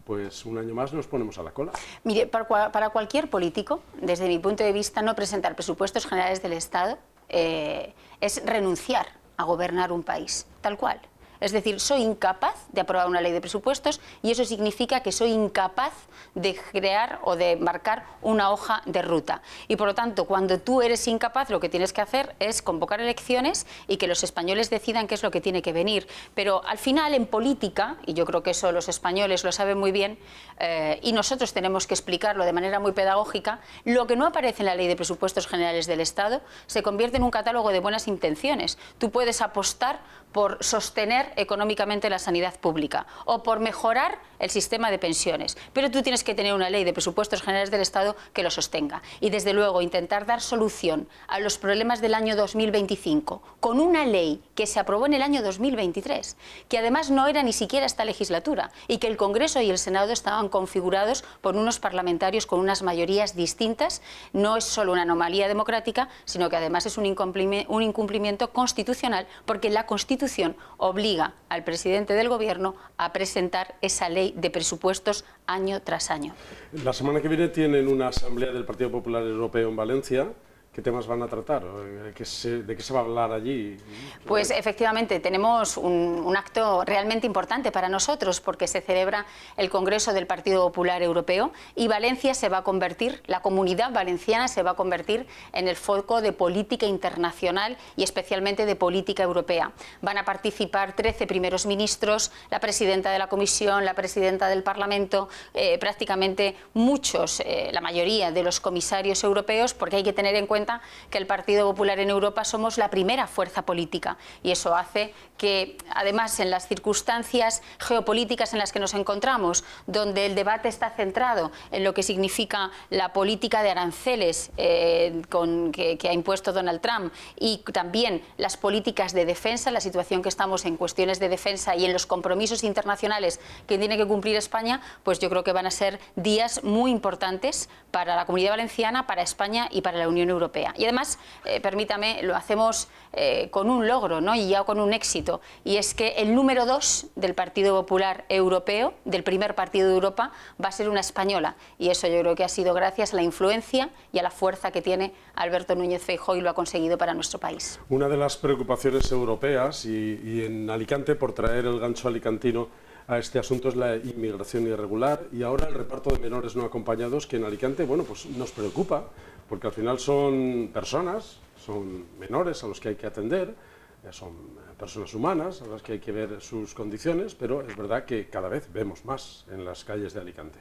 pues un año más nos ponemos a la cola. Mire, para cualquier político, desde mi punto de vista, no presentar presupuestos generales del Estado es renunciar a gobernar un país, tal cual. Es decir, soy incapaz de aprobar una ley de presupuestos y eso significa que soy incapaz de crear o de marcar una hoja de ruta. Y por lo tanto, cuando tú eres incapaz, lo que tienes que hacer es convocar elecciones y que los españoles decidan qué es lo que tiene que venir. Pero al final, en política, y yo creo que eso los españoles lo saben muy bien, y nosotros tenemos que explicarlo de manera muy pedagógica, lo que no aparece en la Ley de Presupuestos Generales del Estado se convierte en un catálogo de buenas intenciones. Tú puedes apostar por sostener económicamente la sanidad pública o por mejorar el sistema de pensiones, pero tú tienes que tener una ley de presupuestos generales del Estado que lo sostenga, y desde luego intentar dar solución a los problemas del año 2025 con una ley que se aprobó en el año 2023, que además no era ni siquiera esta legislatura, y que el Congreso y el Senado estaban configurados por unos parlamentarios con unas mayorías distintas. No es solo una anomalía democrática, sino que además es un incumplimiento constitucional, porque la Constitución obliga al presidente del Gobierno a presentar esa ley de presupuestos año tras año. La semana que viene tienen una asamblea del Partido Popular Europeo en Valencia. ¿Qué temas van a tratar? ¿De qué se va a hablar allí? Pues efectivamente tenemos un acto realmente importante para nosotros, porque se celebra el Congreso del Partido Popular Europeo y Valencia se va a convertir, la Comunidad Valenciana se va a convertir en el foco de política internacional y especialmente de política europea. Van a participar 13 primeros ministros, la presidenta de la Comisión, la presidenta del Parlamento, prácticamente muchos, la mayoría de los comisarios europeos, porque hay que tener en cuenta cuenta que el Partido Popular en Europa somos la primera fuerza política y eso hace que, además, en las circunstancias geopolíticas en las que nos encontramos, donde el debate está centrado en lo que significa la política de aranceles que ha impuesto Donald Trump y también las políticas de defensa, la situación que estamos en cuestiones de defensa y en los compromisos internacionales que tiene que cumplir España, pues yo creo que van a ser días muy importantes para la Comunidad Valenciana, para España y para la Unión Europea. Y además, permítame, lo hacemos con un logro, ¿no? Y ya con un éxito, y es que el número 2 del Partido Popular Europeo, del primer partido de Europa, va a ser una española, y eso yo creo que ha sido gracias a la influencia y a la fuerza que tiene Alberto Núñez Feijóo y lo ha conseguido para nuestro país. Una de las preocupaciones europeas y en Alicante, por traer el gancho alicantino a este asunto, es la inmigración irregular y ahora el reparto de menores no acompañados, que en Alicante, bueno, pues nos preocupa, porque al final son personas, son menores a los que hay que atender, son personas humanas a las que hay que ver sus condiciones, pero es verdad que cada vez vemos más en las calles de Alicante.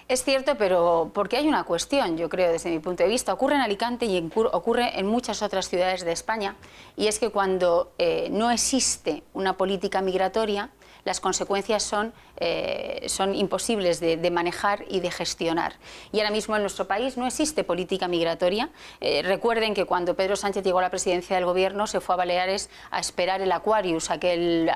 Es cierto, pero porque hay una cuestión, yo creo, desde mi punto de vista, ocurre en Alicante y ocurre en muchas otras ciudades de España, y es que cuando no existe una política migratoria, las consecuencias son imposibles de manejar y de gestionar. Y ahora mismo en nuestro país no existe política migratoria. Recuerden que cuando Pedro Sánchez llegó a la presidencia del Gobierno se fue a Baleares a esperar el Aquarius, aquel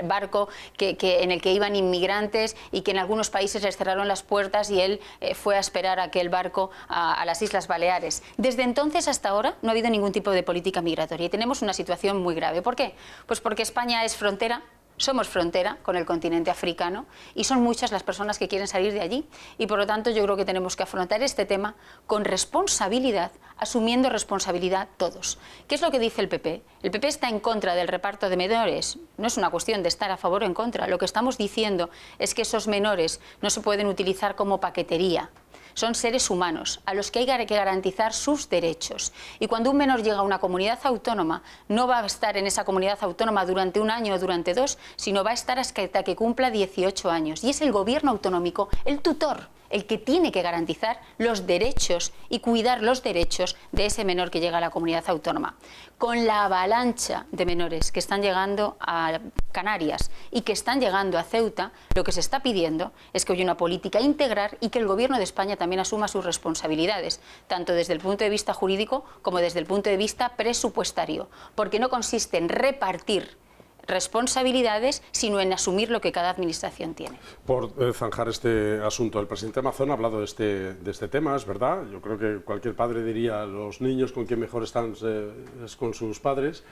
barco en el que iban inmigrantes y que en algunos países les cerraron las puertas, y él fue a esperar aquel barco a las Islas Baleares. Desde entonces hasta ahora no ha habido ningún tipo de política migratoria y tenemos una situación muy grave. ¿Por qué? Pues porque España es frontera. Somos frontera con el continente africano y son muchas las personas que quieren salir de allí, y por lo tanto yo creo que tenemos que afrontar este tema con responsabilidad, asumiendo responsabilidad todos. ¿Qué es lo que dice el PP? El PP está en contra del reparto de menores. No es una cuestión de estar a favor o en contra. Lo que estamos diciendo es que esos menores no se pueden utilizar como paquetería. Son seres humanos a los que hay que garantizar sus derechos. Y cuando un menor llega a una comunidad autónoma, no va a estar en esa comunidad autónoma durante un año o durante 2, sino va a estar hasta que cumpla 18 años. Y es el gobierno autonómico, el tutor, el que tiene que garantizar los derechos y cuidar los derechos de ese menor que llega a la comunidad autónoma. Con la avalancha de menores que están llegando a Canarias y que están llegando a Ceuta, lo que se está pidiendo es que haya una política integral y que el Gobierno de España también asuma sus responsabilidades, tanto desde el punto de vista jurídico como desde el punto de vista presupuestario, porque no consiste en repartir responsabilidades, sino en asumir lo que cada administración tiene. Por zanjar este asunto, el presidente Mazón ha hablado de este tema, es verdad. Yo creo que cualquier padre diría, los niños con quien mejor están es con sus padres,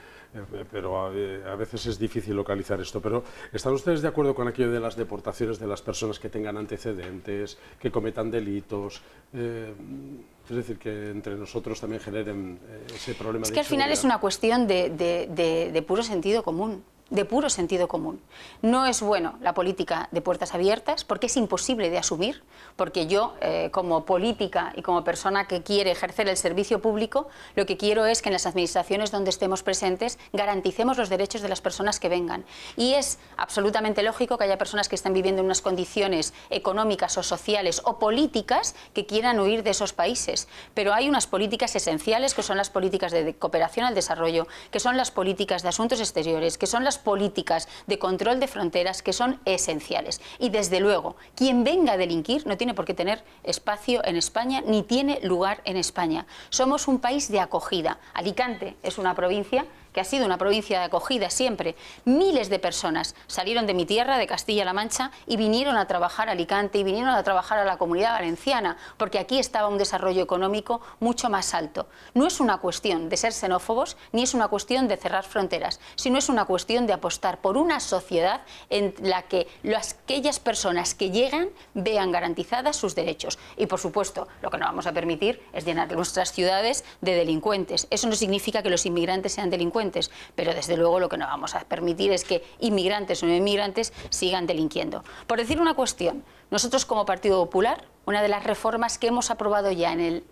pero a veces es difícil localizar esto. Pero ¿están ustedes de acuerdo con aquello de las deportaciones de las personas que tengan antecedentes, que cometan delitos? Es decir, que entre nosotros también generen ese problema de inseguridad. Es que al final es una cuestión de puro sentido común. De puro sentido común. No es bueno la política de puertas abiertas porque es imposible de asumir, porque yo como política y como persona que quiere ejercer el servicio público, lo que quiero es que en las administraciones donde estemos presentes garanticemos los derechos de las personas que vengan. Y es absolutamente lógico que haya personas que estén viviendo en unas condiciones económicas o sociales o políticas que quieran huir de esos países, pero hay unas políticas esenciales que son las políticas de cooperación al desarrollo, que son las políticas de asuntos exteriores, que son las políticas de control de fronteras, que son esenciales. Y desde luego, quien venga a delinquir no tiene por qué tener espacio en España ni tiene lugar en España. Somos un país de acogida. Alicante es una provincia que ha sido una provincia de acogida siempre. Miles de personas salieron de mi tierra, de Castilla-La Mancha, y vinieron a trabajar a Alicante y vinieron a trabajar a la Comunidad Valenciana, porque aquí estaba un desarrollo económico mucho más alto. No es una cuestión de ser xenófobos, ni es una cuestión de cerrar fronteras, sino es una cuestión de apostar por una sociedad en la que aquellas personas que llegan vean garantizadas sus derechos. Y, por supuesto, lo que no vamos a permitir es llenar nuestras ciudades de delincuentes. Eso no significa que los inmigrantes sean delincuentes, pero desde luego lo que no vamos a permitir es que inmigrantes o no inmigrantes sigan delinquiendo. Por decir una cuestión, nosotros como Partido Popular, una de las reformas que hemos aprobado ya en el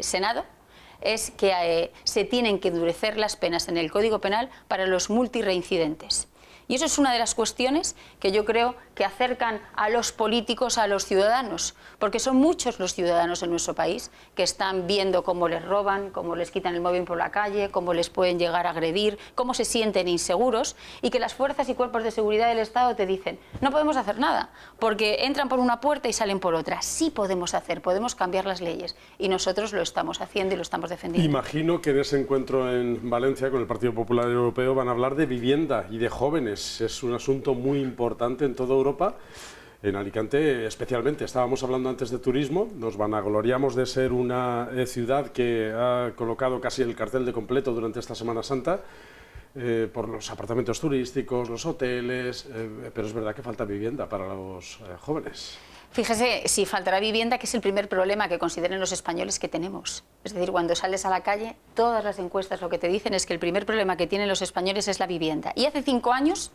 Senado es que se tienen que endurecer las penas en el Código Penal para los multireincidentes. Y eso es una de las cuestiones que yo creo que acercan a los políticos a los ciudadanos, porque son muchos los ciudadanos en nuestro país que están viendo cómo les roban, cómo les quitan el móvil por la calle, cómo les pueden llegar a agredir, cómo se sienten inseguros, y que las fuerzas y cuerpos de seguridad del Estado te dicen, no podemos hacer nada, porque entran por una puerta y salen por otra. Sí podemos hacer, podemos cambiar las leyes, y nosotros lo estamos haciendo y lo estamos defendiendo. Imagino que en ese encuentro en Valencia con el Partido Popular Europeo van a hablar de vivienda y de jóvenes. Es un asunto muy importante en toda Europa, en Alicante especialmente. Estábamos hablando antes de turismo, nos vanagloriamos de ser una ciudad que ha colocado casi el cartel de completo durante esta Semana Santa, por los apartamentos turísticos, los hoteles, pero es verdad que falta vivienda para los jóvenes. Fíjese, si faltará vivienda, que es el primer problema que consideren los españoles que tenemos. Es decir, cuando sales a la calle, todas las encuestas lo que te dicen es que el primer problema que tienen los españoles es la vivienda. Y hace 5 años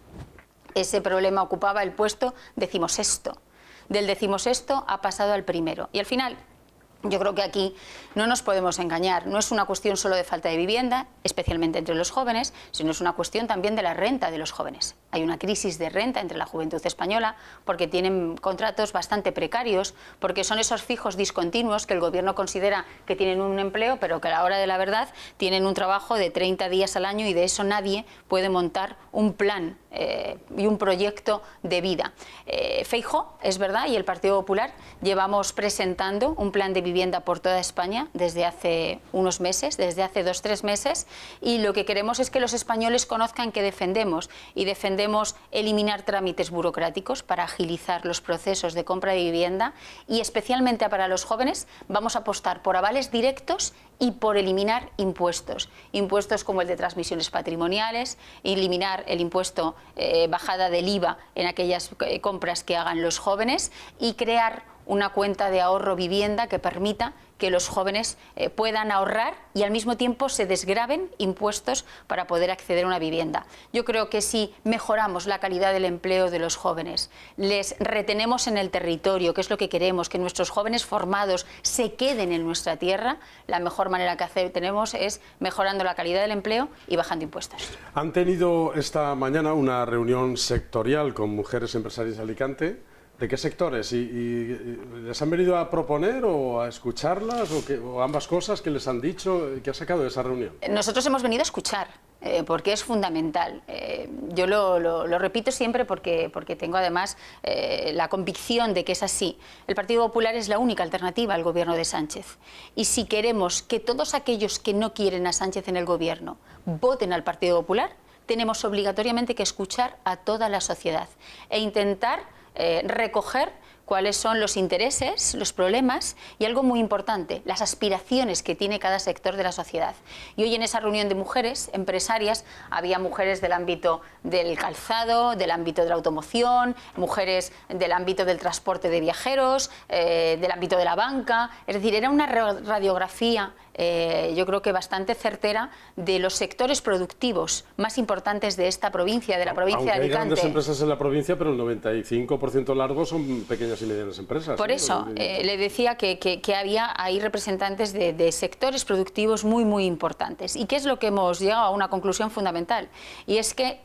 ese problema ocupaba el puesto 16º. Del 16º ha pasado al primero. Y al final, yo creo que aquí no nos podemos engañar. No es una cuestión solo de falta de vivienda, especialmente entre los jóvenes, sino es una cuestión también de la renta de los jóvenes. Hay una crisis de renta entre la juventud española porque tienen contratos bastante precarios, porque son esos fijos discontinuos que el gobierno considera que tienen un empleo, pero que a la hora de la verdad tienen un trabajo de 30 días al año, y de eso nadie puede montar un plan y un proyecto de vida. Feijóo, es verdad, y el Partido Popular llevamos presentando un plan de vivienda por toda España desde hace unos meses, desde hace 2 o 3 meses, y lo que queremos es que los españoles conozcan que defendemos eliminar trámites burocráticos para agilizar los procesos de compra de vivienda, y especialmente para los jóvenes vamos a apostar por avales directos y por eliminar impuestos como el de transmisiones patrimoniales, eliminar el impuesto bajada del IVA en aquellas compras que hagan los jóvenes, y crear una cuenta de ahorro vivienda que permita que los jóvenes puedan ahorrar y al mismo tiempo se desgraven impuestos para poder acceder a una vivienda. Yo creo que si mejoramos la calidad del empleo de los jóvenes, les retenemos en el territorio, que es lo que queremos, que nuestros jóvenes formados se queden en nuestra tierra, la mejor manera que tenemos es mejorando la calidad del empleo y bajando impuestos. Han tenido esta mañana una reunión sectorial con mujeres empresarias de Alicante. ¿De qué sectores? ¿Y les han venido a proponer o a escucharlas o ambas cosas que les han dicho? ¿Qué ha sacado de esa reunión? Nosotros hemos venido a escuchar, porque es fundamental. Yo lo repito siempre porque tengo además la convicción de que es así. El Partido Popular es la única alternativa al gobierno de Sánchez. Y si queremos que todos aquellos que no quieren a Sánchez en el gobierno voten al Partido Popular, tenemos obligatoriamente que escuchar a toda la sociedad e intentar recoger cuáles son los intereses, los problemas y, algo muy importante, las aspiraciones que tiene cada sector de la sociedad. Y hoy en esa reunión de mujeres empresarias había mujeres del ámbito del calzado, del ámbito de la automoción, mujeres del ámbito del transporte de viajeros, del ámbito de la banca. Es decir, era una radiografía yo creo que bastante certera de los sectores productivos más importantes de esta provincia, de la provincia de Alicante. Hay grandes empresas en la provincia, pero el 95% largo son pequeñas y medianas empresas. Por eso le decía que había ahí representantes de sectores productivos muy importantes. ¿Y qué es lo que hemos llegado a una conclusión fundamental? Y es que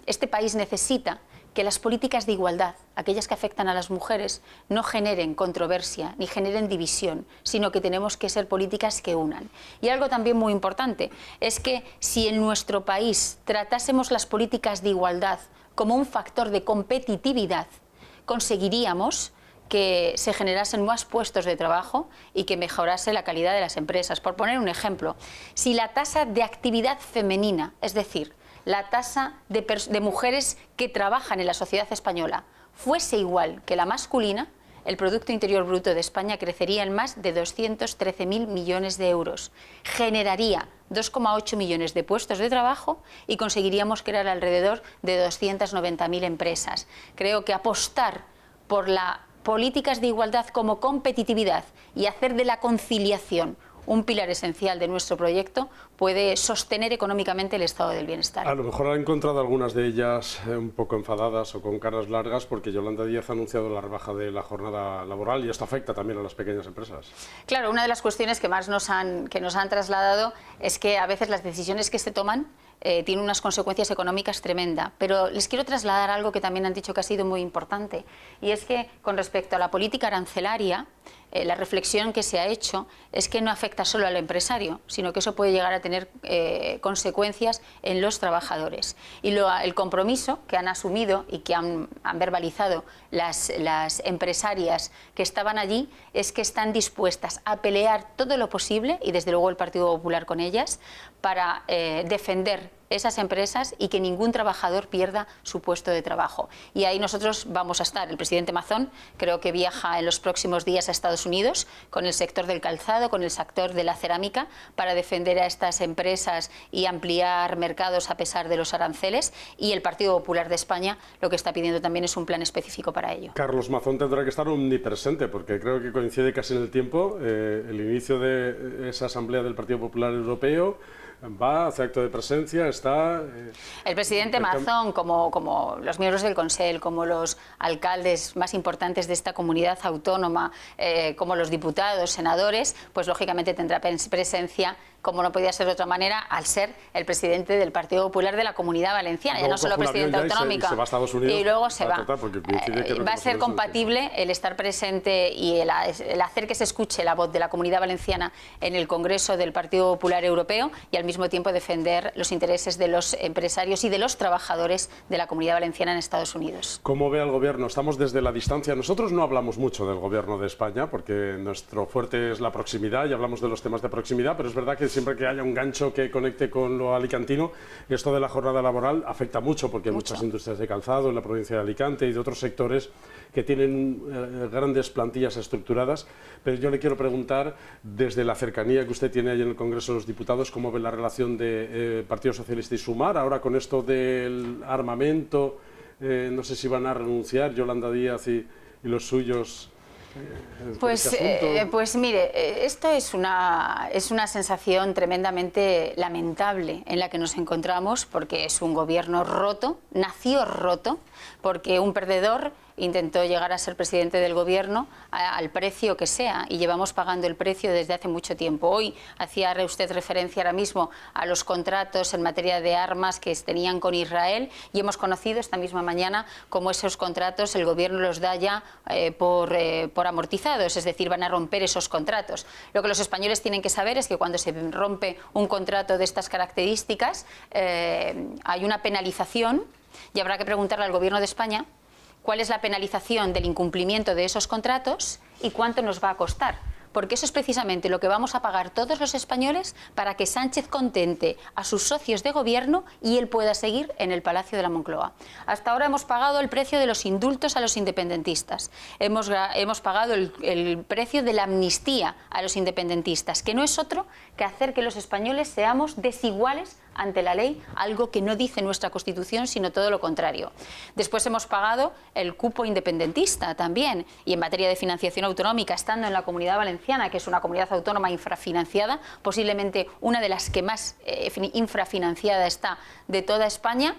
este país necesita que las políticas de igualdad, aquellas que afectan a las mujeres, no generen controversia ni generen división, sino que tenemos que ser políticas que unan. Y algo también muy importante es que si en nuestro país tratásemos las políticas de igualdad como un factor de competitividad, conseguiríamos que se generasen más puestos de trabajo y que mejorase la calidad de las empresas. Por poner un ejemplo, si la tasa de actividad femenina, es decir, la tasa de mujeres que trabajan en la sociedad española, fuese igual que la masculina, el Producto Interior Bruto de España crecería en más de 213.000 millones de euros. Generaría 2,8 millones de puestos de trabajo y conseguiríamos crear alrededor de 290.000 empresas. Creo que apostar por las políticas de igualdad como competitividad y hacer de la conciliación un pilar esencial de nuestro proyecto puede sostener económicamente el estado del bienestar. A lo mejor han encontrado algunas de ellas un poco enfadadas o con caras largas porque Yolanda Díaz ha anunciado la rebaja de la jornada laboral y esto afecta también a las pequeñas empresas. Claro, una de las cuestiones que más nos han trasladado es que a veces las decisiones que se toman tiene unas consecuencias económicas tremendas. Pero les quiero trasladar algo que también han dicho que ha sido muy importante, y es que con respecto a la política arancelaria, la reflexión que se ha hecho es que no afecta solo al empresario, sino que eso puede llegar a tener consecuencias en los trabajadores. Y el compromiso que han asumido y que han verbalizado las empresarias que estaban allí es que están dispuestas a pelear todo lo posible, y desde luego el Partido Popular con ellas, para defender esas empresas y que ningún trabajador pierda su puesto de trabajo. Y ahí nosotros vamos a estar. El presidente Mazón creo que viaja en los próximos días a Estados Unidos con el sector del calzado, con el sector de la cerámica, para defender a estas empresas y ampliar mercados a pesar de los aranceles. Y el Partido Popular de España lo que está pidiendo también es un plan específico para ello. Carlos Mazón tendrá que estar omnipresente, porque creo que coincide casi en el tiempo el inicio de esa asamblea del Partido Popular Europeo. Va, hace acto de presencia, está... el presidente Mazón, como los miembros del Consell, como los alcaldes más importantes de esta comunidad autónoma, como los diputados, senadores, pues lógicamente tendrá presencia, como no podía ser de otra manera, al ser el presidente del Partido Popular de la Comunidad Valenciana, ya no solo presidente autonómica. Se va a Estados Unidos, y luego se va. Va a ser compatible el estar presente y el hacer que se escuche la voz de la Comunidad Valenciana en el Congreso del Partido Popular Europeo, y al mismo tiempo defender los intereses de los empresarios y de los trabajadores de la Comunidad Valenciana en Estados Unidos. ¿Cómo ve al Gobierno? Estamos desde la distancia. Nosotros no hablamos mucho del Gobierno de España, porque nuestro fuerte es la proximidad y hablamos de los temas de proximidad, pero es verdad que siempre que haya un gancho que conecte con lo alicantino, esto de la jornada laboral afecta mucho, porque hay muchas industrias de calzado en la provincia de Alicante y de otros sectores que tienen grandes plantillas estructuradas. Pero yo le quiero preguntar, desde la cercanía que usted tiene ahí en el Congreso de los Diputados, ¿cómo ve la relación de Partido Socialista y Sumar? Ahora con esto del armamento, no sé si van a renunciar Yolanda Díaz y los suyos. Pues mire, esto es una sensación tremendamente lamentable en la que nos encontramos, porque es un gobierno roto, nació roto, porque un perdedor intentó llegar a ser presidente del gobierno al precio que sea, y llevamos pagando el precio desde hace mucho tiempo. Hoy hacía usted referencia ahora mismo a los contratos en materia de armas que tenían con Israel, y hemos conocido esta misma mañana cómo esos contratos el gobierno los da ya por amortizados, es decir, van a romper esos contratos. Lo que los españoles tienen que saber es que cuando se rompe un contrato de estas características hay una penalización, y habrá que preguntarle al gobierno de España cuál es la penalización del incumplimiento de esos contratos y cuánto nos va a costar. Porque eso es precisamente lo que vamos a pagar todos los españoles para que Sánchez contente a sus socios de gobierno y él pueda seguir en el Palacio de la Moncloa. Hasta ahora hemos pagado el precio de los indultos a los independentistas, hemos pagado el precio de la amnistía a los independentistas, que no es otro que hacer que los españoles seamos desiguales ante la ley, algo que no dice nuestra Constitución, sino todo lo contrario. Después hemos pagado el cupo independentista también, y en materia de financiación autonómica, estando en la Comunidad Valenciana, que es una comunidad autónoma infrafinanciada, posiblemente una de las que más infrafinanciada está de toda España,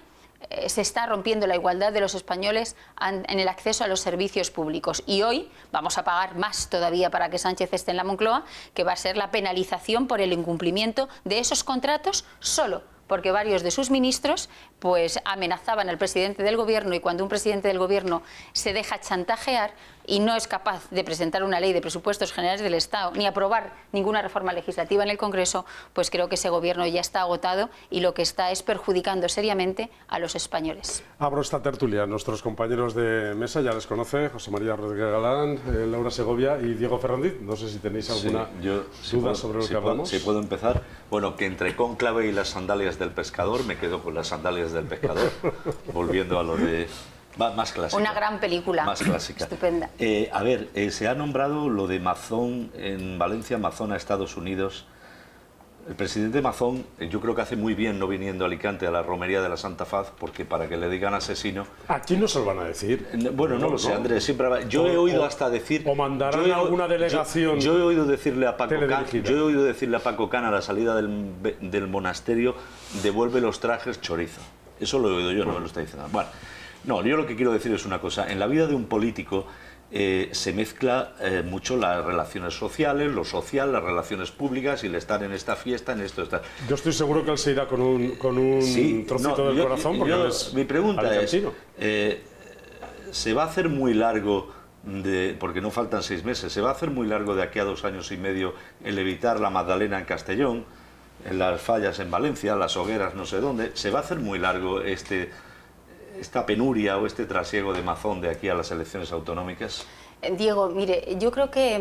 se está rompiendo la igualdad de los españoles en el acceso a los servicios públicos. Y hoy vamos a pagar más todavía para que Sánchez esté en la Moncloa, que va a ser la penalización por el incumplimiento de esos contratos, solo porque varios de sus ministros pues amenazaban al presidente del gobierno, y cuando un presidente del gobierno se deja chantajear y no es capaz de presentar una ley de presupuestos generales del Estado ni aprobar ninguna reforma legislativa en el Congreso, pues creo que ese gobierno ya está agotado y lo que está es perjudicando seriamente a los españoles. Abro esta tertulia. Nuestros compañeros de mesa ya les conoce, José María Rodríguez Galán, Laura Segovia y Diego Ferrandiz. No sé si tenéis alguna duda sobre lo que hablamos. Si puedo empezar. Bueno, que entre Cónclave y las sandalias del pescador, me quedo con las sandalias del pescador, volviendo a lo de... Más clásica. Una gran película. Más clásica. Estupenda. A ver, se ha nombrado lo de Mazón en Valencia, Mazón a Estados Unidos. El presidente Mazón, yo creo que hace muy bien no viniendo a Alicante a la romería de la Santa Faz, porque para que le digan asesino... Aquí no se lo van a decir. Bueno, no lo sé, Andrés, siempre va... Yo he oído hasta decir... O mandarán a alguna delegación... Yo he oído decirle a Paco Cana a la salida del monasterio, devuelve los trajes chorizo. Eso lo he oído yo, no me lo está diciendo. Bueno, no, yo lo que quiero decir es una cosa. En la vida de un político se mezcla mucho las relaciones sociales, lo social, las relaciones públicas, y el estar en esta fiesta, en esto, estar. Yo estoy seguro que él se irá con un Sí, trocito no, del corazón, porque él es mi pregunta alicantino. ¿se va a hacer muy largo, porque no faltan 6 meses, se va a hacer muy largo de aquí a 2 años y medio el evitar la Magdalena en Castellón, en las fallas en Valencia, las hogueras no sé dónde? ¿Se va a hacer muy largo esta penuria o este trasiego de Mazón de aquí a las elecciones autonómicas? Diego, mire, yo creo que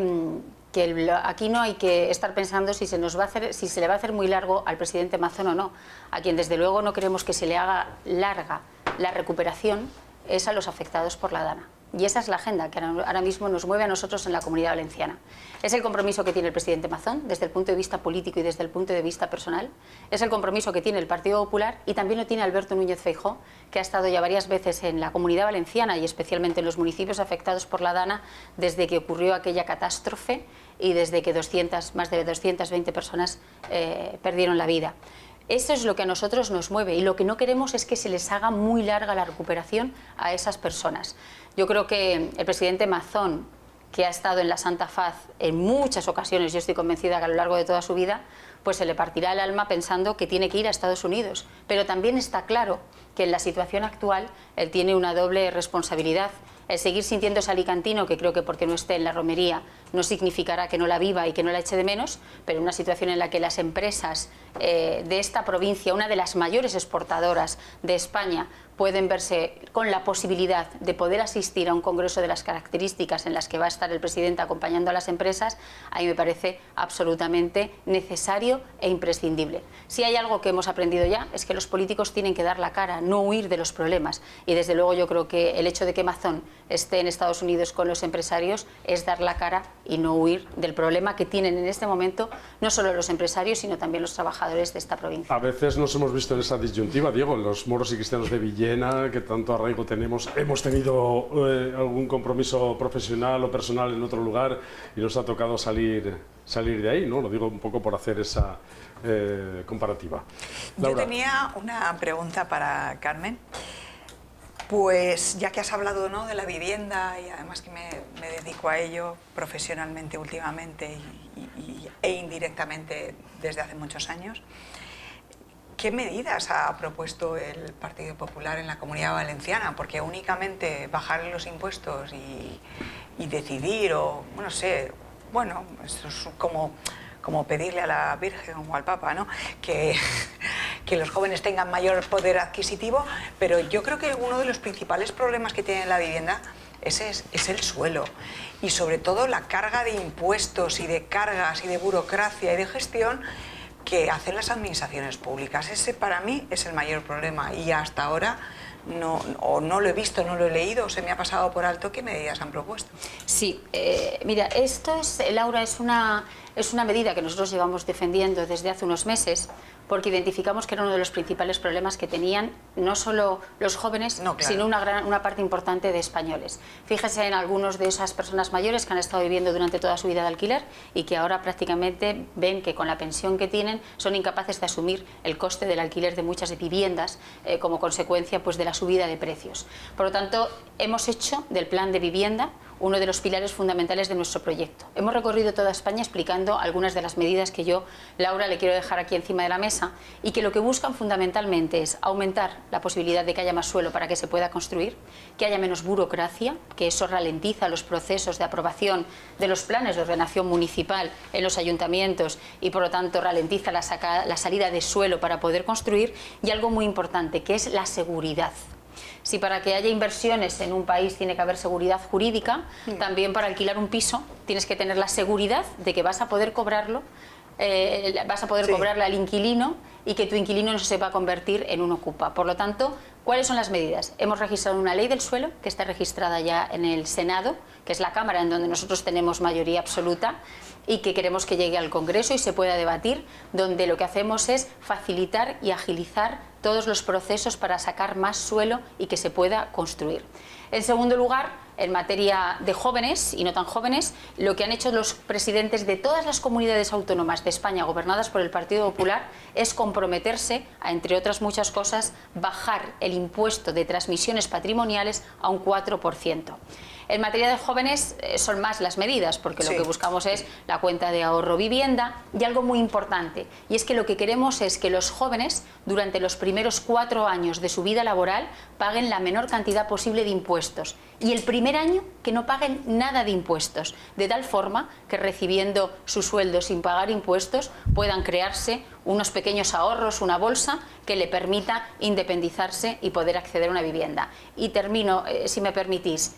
aquí no hay que estar pensando si se le va a hacer muy largo al presidente Mazón o no. A quien desde luego no queremos que se le haga larga la recuperación es a los afectados por la Dana. Y esa es la agenda que ahora mismo nos mueve a nosotros en la Comunidad Valenciana. Es el compromiso que tiene el presidente Mazón desde el punto de vista político y desde el punto de vista personal. Es el compromiso que tiene el Partido Popular y también lo tiene Alberto Núñez Feijóo, que ha estado ya varias veces en la Comunidad Valenciana y especialmente en los municipios afectados por la Dana desde que ocurrió aquella catástrofe y desde que más de 220 personas perdieron la vida. Eso es lo que a nosotros nos mueve y lo que no queremos es que se les haga muy larga la recuperación a esas personas. Yo creo que el presidente Mazón, que ha estado en la Santa Faz en muchas ocasiones, yo estoy convencida que a lo largo de toda su vida, pues se le partirá el alma pensando que tiene que ir a Estados Unidos. Pero también está claro que en la situación actual él tiene una doble responsabilidad. El seguir sintiéndose alicantino, que creo que porque no esté en la romería no significará que no la viva y que no la eche de menos, pero una situación en la que las empresas de esta provincia, una de las mayores exportadoras de España, pueden verse con la posibilidad de poder asistir a un congreso de las características en las que va a estar el presidente acompañando a las empresas, a mí me parece absolutamente necesario e imprescindible. Si hay algo que hemos aprendido ya es que los políticos tienen que dar la cara, no huir de los problemas, y desde luego yo creo que el hecho de que Mazón esté en Estados Unidos con los empresarios es dar la cara y no huir del problema que tienen en este momento no solo los empresarios sino también los trabajadores de esta provincia. A veces nos hemos visto en esa disyuntiva, Diego, los moros y cristianos de Villena, que tanto arraigo tenemos, hemos tenido algún compromiso profesional o personal en otro lugar y nos ha tocado salir de ahí, ¿no? Lo digo un poco por hacer esa comparativa. Laura. Yo tenía una pregunta para Carmen. Pues ya que has hablado, ¿no?, de la vivienda y además que me dedico a ello profesionalmente últimamente e indirectamente desde hace muchos años, ¿qué medidas ha propuesto el Partido Popular en la Comunidad Valenciana? Porque únicamente bajar los impuestos y decidir, o no sé, bueno, eso es como pedirle a la Virgen o al Papa, ¿no?, que los jóvenes tengan mayor poder adquisitivo, pero yo creo que uno de los principales problemas que tiene la vivienda es el suelo, y sobre todo la carga de impuestos y de cargas y de burocracia y de gestión que hacen las administraciones públicas. Ese para mí es el mayor problema, y hasta ahora no lo he visto, no lo he leído, se me ha pasado por alto. ¿Qué medidas han propuesto? Sí, mira, Laura, es una medida que nosotros llevamos defendiendo desde hace unos meses, porque identificamos que era uno de los principales problemas que tenían no solo los jóvenes, sino una parte importante de españoles. Fíjese en algunos de esas personas mayores que han estado viviendo durante toda su vida de alquiler y que ahora prácticamente ven que con la pensión que tienen son incapaces de asumir el coste del alquiler de muchas viviendas como consecuencia pues, de la subida de precios. Por lo tanto, hemos hecho del plan de vivienda uno de los pilares fundamentales de nuestro proyecto. Hemos recorrido toda España explicando algunas de las medidas que yo, Laura, le quiero dejar aquí encima de la mesa y que lo que buscan fundamentalmente es aumentar la posibilidad de que haya más suelo para que se pueda construir, que haya menos burocracia, que eso ralentiza los procesos de aprobación de los planes de ordenación municipal en los ayuntamientos y por lo tanto ralentiza la salida de suelo para poder construir, y algo muy importante que es la seguridad. Si para que haya inversiones en un país tiene que haber seguridad jurídica, también para alquilar un piso tienes que tener la seguridad de que vas a poder cobrarlo, cobrarle al inquilino y que tu inquilino no se va a convertir en un ocupa. Por lo tanto, ¿cuáles son las medidas? Hemos registrado una ley del suelo que está registrada ya en el Senado, que es la Cámara en donde nosotros tenemos mayoría absoluta y que queremos que llegue al Congreso y se pueda debatir, donde lo que hacemos es facilitar y agilizar todos los procesos para sacar más suelo y que se pueda construir. En segundo lugar, en materia de jóvenes y no tan jóvenes, lo que han hecho los presidentes de todas las comunidades autónomas de España gobernadas por el Partido Popular es comprometerse a, entre otras muchas cosas, bajar el impuesto de transmisiones patrimoniales a un 4%. En materia de jóvenes son más las medidas, porque lo Sí. que buscamos es la cuenta de ahorro vivienda y algo muy importante, y es que lo que queremos es que los jóvenes durante los primeros 4 años de su vida laboral paguen la menor cantidad posible de impuestos y el primer año que no paguen nada de impuestos, de tal forma que recibiendo su sueldo sin pagar impuestos puedan crearse unos pequeños ahorros, una bolsa que le permita independizarse y poder acceder a una vivienda. Y termino, si me permitís,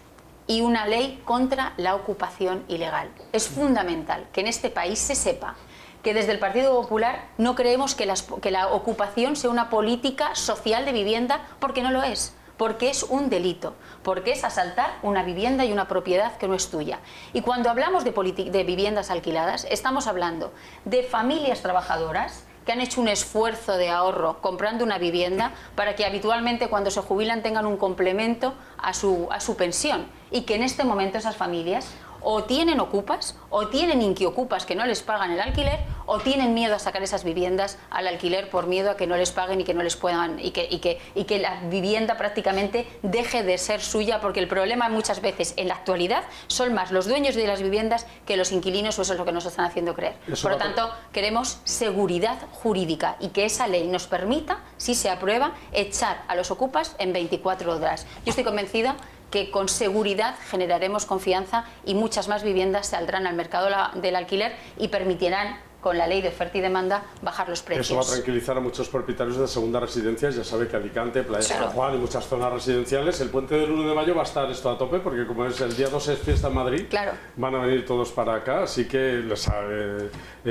y una ley contra la ocupación ilegal. Es fundamental que en este país se sepa que desde el Partido Popular no creemos que la ocupación sea una política social de vivienda, porque no lo es, porque es un delito, porque es asaltar una vivienda y una propiedad que no es tuya. Y cuando hablamos de viviendas alquiladas, estamos hablando de familias trabajadoras que han hecho un esfuerzo de ahorro comprando una vivienda para que habitualmente cuando se jubilan tengan un complemento a su pensión, y que en este momento esas familias o tienen ocupas o tienen inquiocupas que no les pagan el alquiler, o tienen miedo a sacar esas viviendas al alquiler por miedo a que no les paguen y que no les puedan y que la vivienda prácticamente deje de ser suya, porque el problema muchas veces en la actualidad son más los dueños de las viviendas que los inquilinos, o eso es lo que nos están haciendo creer. Por lo tanto, queremos seguridad jurídica y que esa ley nos permita, si se aprueba, echar a los ocupas en 24 horas. Yo estoy convencida que con seguridad generaremos confianza y muchas más viviendas saldrán al mercado del alquiler y permitirán, con la ley de oferta y demanda, bajar los precios. Eso va a tranquilizar a muchos propietarios de segundas residencias. Ya sabe que Alicante, Playa de San Juan y muchas zonas residenciales, el puente del 1 de mayo va a estar esto a tope, porque como es el día 2 es fiesta en Madrid, claro, van a venir todos para acá, así que les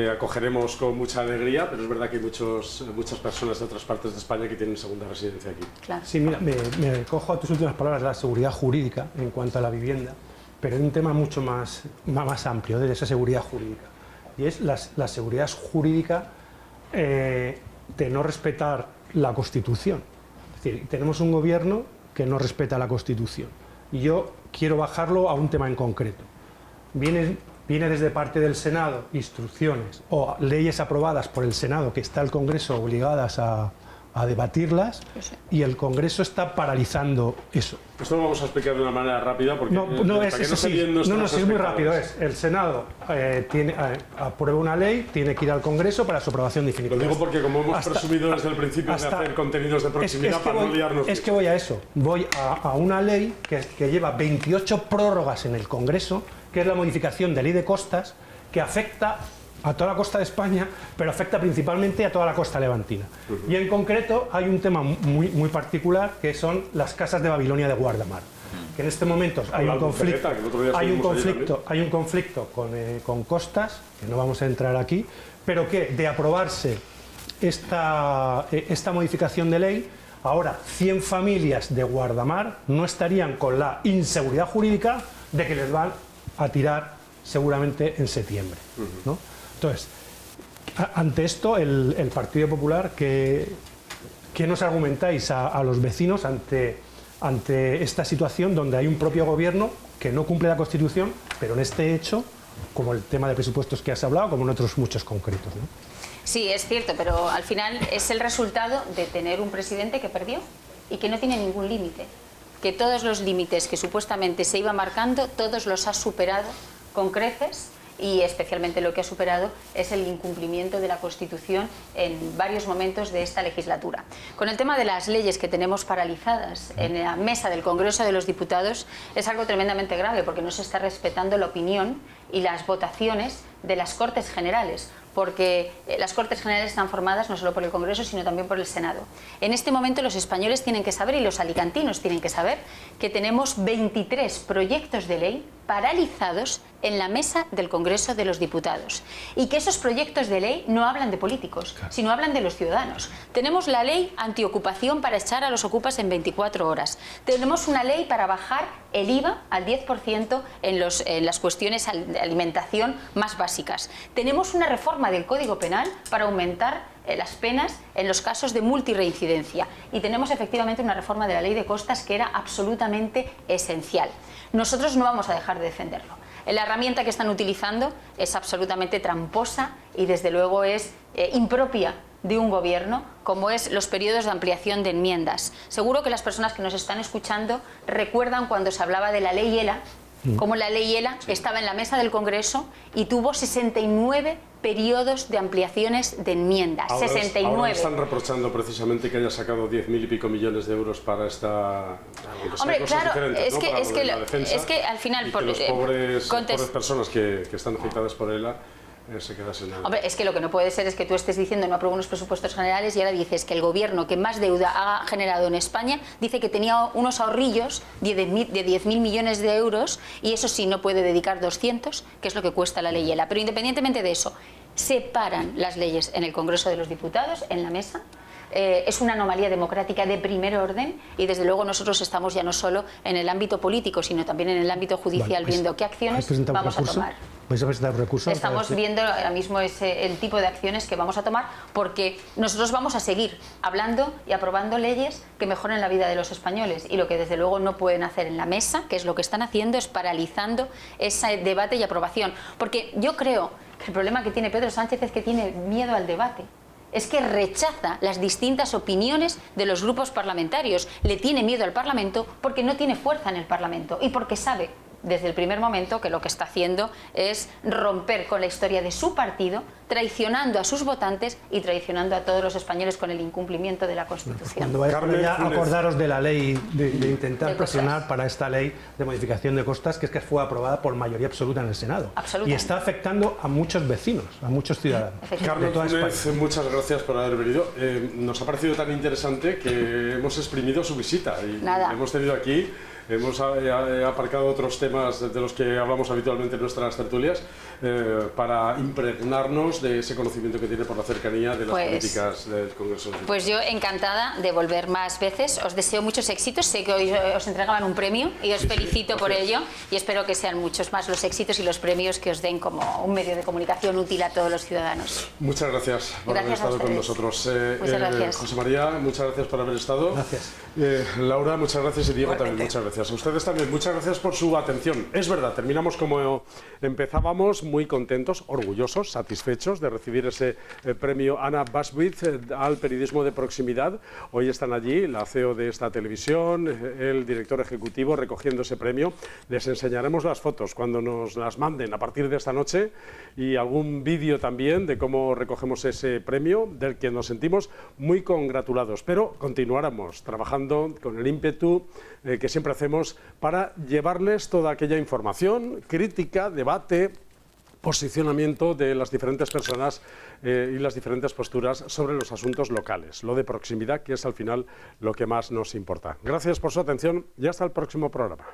acogeremos con mucha alegría, pero es verdad que hay muchas personas de otras partes de España que tienen segunda residencia aquí. Claro. Sí, mira, me cojo a tus últimas palabras, la seguridad jurídica en cuanto a la vivienda, pero hay un tema mucho más amplio de esa seguridad jurídica, y es la seguridad jurídica de no respetar la Constitución. Es decir, tenemos un gobierno que no respeta la Constitución, y yo quiero bajarlo a un tema en concreto. Viene desde parte del Senado instrucciones o leyes aprobadas por el Senado que está el Congreso obligadas a debatirlas, y el Congreso está paralizando eso. Esto lo vamos a explicar de una manera rápida, porque es muy rápido. El Senado aprueba una ley, tiene que ir al Congreso para su aprobación definitiva. Lo digo porque como hemos presumido desde el principio de hacer contenidos de proximidad para no liarnos. Es que voy a eso, voy a una ley que lleva 28 prórrogas en el Congreso, que es la modificación de ley de costas, que afecta a toda la costa de España, pero afecta principalmente a toda la costa levantina. Y en concreto hay un tema muy particular, que son las casas de Babilonia de Guardamar, que en este momento hay un conflicto con costas, que no vamos a entrar aquí, pero que de aprobarse esta modificación de ley, ahora 100 familias de Guardamar no estarían con la inseguridad jurídica de que les van a tirar seguramente en septiembre, ¿no? Entonces, ante esto, el Partido Popular, ¿qué nos argumentáis a los vecinos ante esta situación donde hay un propio gobierno que no cumple la Constitución, pero en este hecho, como el tema de presupuestos que has hablado, como en otros muchos concretos, ¿no? Sí, es cierto, pero al final es el resultado de tener un presidente que perdió y que no tiene ningún límite, que todos los límites que supuestamente se iba marcando, todos los ha superado con creces, y especialmente lo que ha superado es el incumplimiento de la Constitución en varios momentos de esta legislatura. Con el tema de las leyes que tenemos paralizadas en la mesa del Congreso de los Diputados, es algo tremendamente grave, porque no se está respetando la opinión y las votaciones de las Cortes Generales, porque las Cortes Generales están formadas no solo por el Congreso, sino también por el Senado. En este momento los españoles tienen que saber, y los alicantinos tienen que saber, que tenemos 23 proyectos de ley paralizados en la mesa del Congreso de los Diputados, y que esos proyectos de ley no hablan de políticos, sino hablan de los ciudadanos. Tenemos la ley antiocupación para echar a los ocupas en 24 horas. Tenemos una ley para bajar el IVA al 10% en las cuestiones de alimentación más básicas. Tenemos una reforma del Código Penal para aumentar las penas en los casos de multirreincidencia, y tenemos efectivamente una reforma de la ley de costas que era absolutamente esencial. Nosotros no vamos a dejar de defenderlo. La herramienta que están utilizando es absolutamente tramposa y desde luego es impropia de un gobierno, como es los periodos de ampliación de enmiendas. Seguro que las personas que nos están escuchando recuerdan cuando se hablaba de la ley ELA, Como la ley ELA estaba en la mesa del Congreso y tuvo 69 periodos de ampliaciones de enmiendas. Ahora 69. Ahora están reprochando precisamente que haya sacado 10.000 y pico millones de euros para esta... Hombre, claro, es que al final... Y que los pobres personas que están afectadas por ELA se quedasen nada. Hombre, es que lo que no puede ser es que tú estés diciendo no apruebo unos presupuestos generales y ahora dices que el gobierno que más deuda ha generado en España dice que tenía unos ahorrillos de 10.000 millones de euros y eso sí no puede dedicar 200, que es lo que cuesta la ley ELA. Pero independientemente de eso, separan las leyes en el Congreso de los Diputados, en la mesa. Es una anomalía democrática de primer orden y desde luego nosotros estamos ya no solo en el ámbito político sino también en el ámbito judicial viendo qué acciones vamos a tomar. ¿Vais a presentar recursos? Estamos viendo ahora mismo el tipo de acciones que vamos a tomar porque nosotros vamos a seguir hablando y aprobando leyes que mejoren la vida de los españoles y lo que desde luego no pueden hacer en la mesa, que es lo que están haciendo, es paralizando ese debate y aprobación. Porque yo creo que el problema que tiene Pedro Sánchez es que tiene miedo al debate. Es que rechaza las distintas opiniones de los grupos parlamentarios. Le tiene miedo al Parlamento porque no tiene fuerza en el Parlamento y porque sabe desde el primer momento que lo que está haciendo es romper con la historia de su partido, traicionando a sus votantes y traicionando a todos los españoles con el incumplimiento de la Constitución. Cuando vayáis a acordaros de la ley, de intentar presionar para esta ley de modificación de costas, que es que fue aprobada por mayoría absoluta en el Senado. Y está afectando a muchos vecinos, a muchos ciudadanos. Carmen Funes, muchas gracias por haber venido. Nos ha parecido tan interesante que hemos exprimido su visita y hemos tenido aquí... Hemos aparcado otros temas de los que hablamos habitualmente en nuestras tertulias para impregnarnos de ese conocimiento que tiene por la cercanía de las políticas del Congreso. Pues yo encantada de volver más veces. Os deseo muchos éxitos. Sé que hoy os entregaban un premio y os felicito por ello y espero que sean muchos más los éxitos y los premios que os den como un medio de comunicación útil a todos los ciudadanos. Muchas gracias por haber estado con nosotros. Muchas gracias. José María, muchas gracias por haber estado. Gracias. Laura, muchas gracias y Diego también, muchas gracias. A ustedes también, muchas gracias por su atención. Es verdad, terminamos como empezábamos, muy contentos, orgullosos, satisfechos de recibir ese premio Anna Bashwitz al periodismo de proximidad. Hoy están allí la CEO de esta televisión, el director ejecutivo recogiendo ese premio. Les enseñaremos las fotos cuando nos las manden a partir de esta noche y algún vídeo también de cómo recogemos ese premio, del que nos sentimos muy congratulados. Pero continuáramos trabajando con el ímpetu que siempre hacemos para llevarles toda aquella información, crítica, debate, posicionamiento de las diferentes personas y las diferentes posturas sobre los asuntos locales, lo de proximidad, que es al final lo que más nos importa. Gracias por su atención y hasta el próximo programa.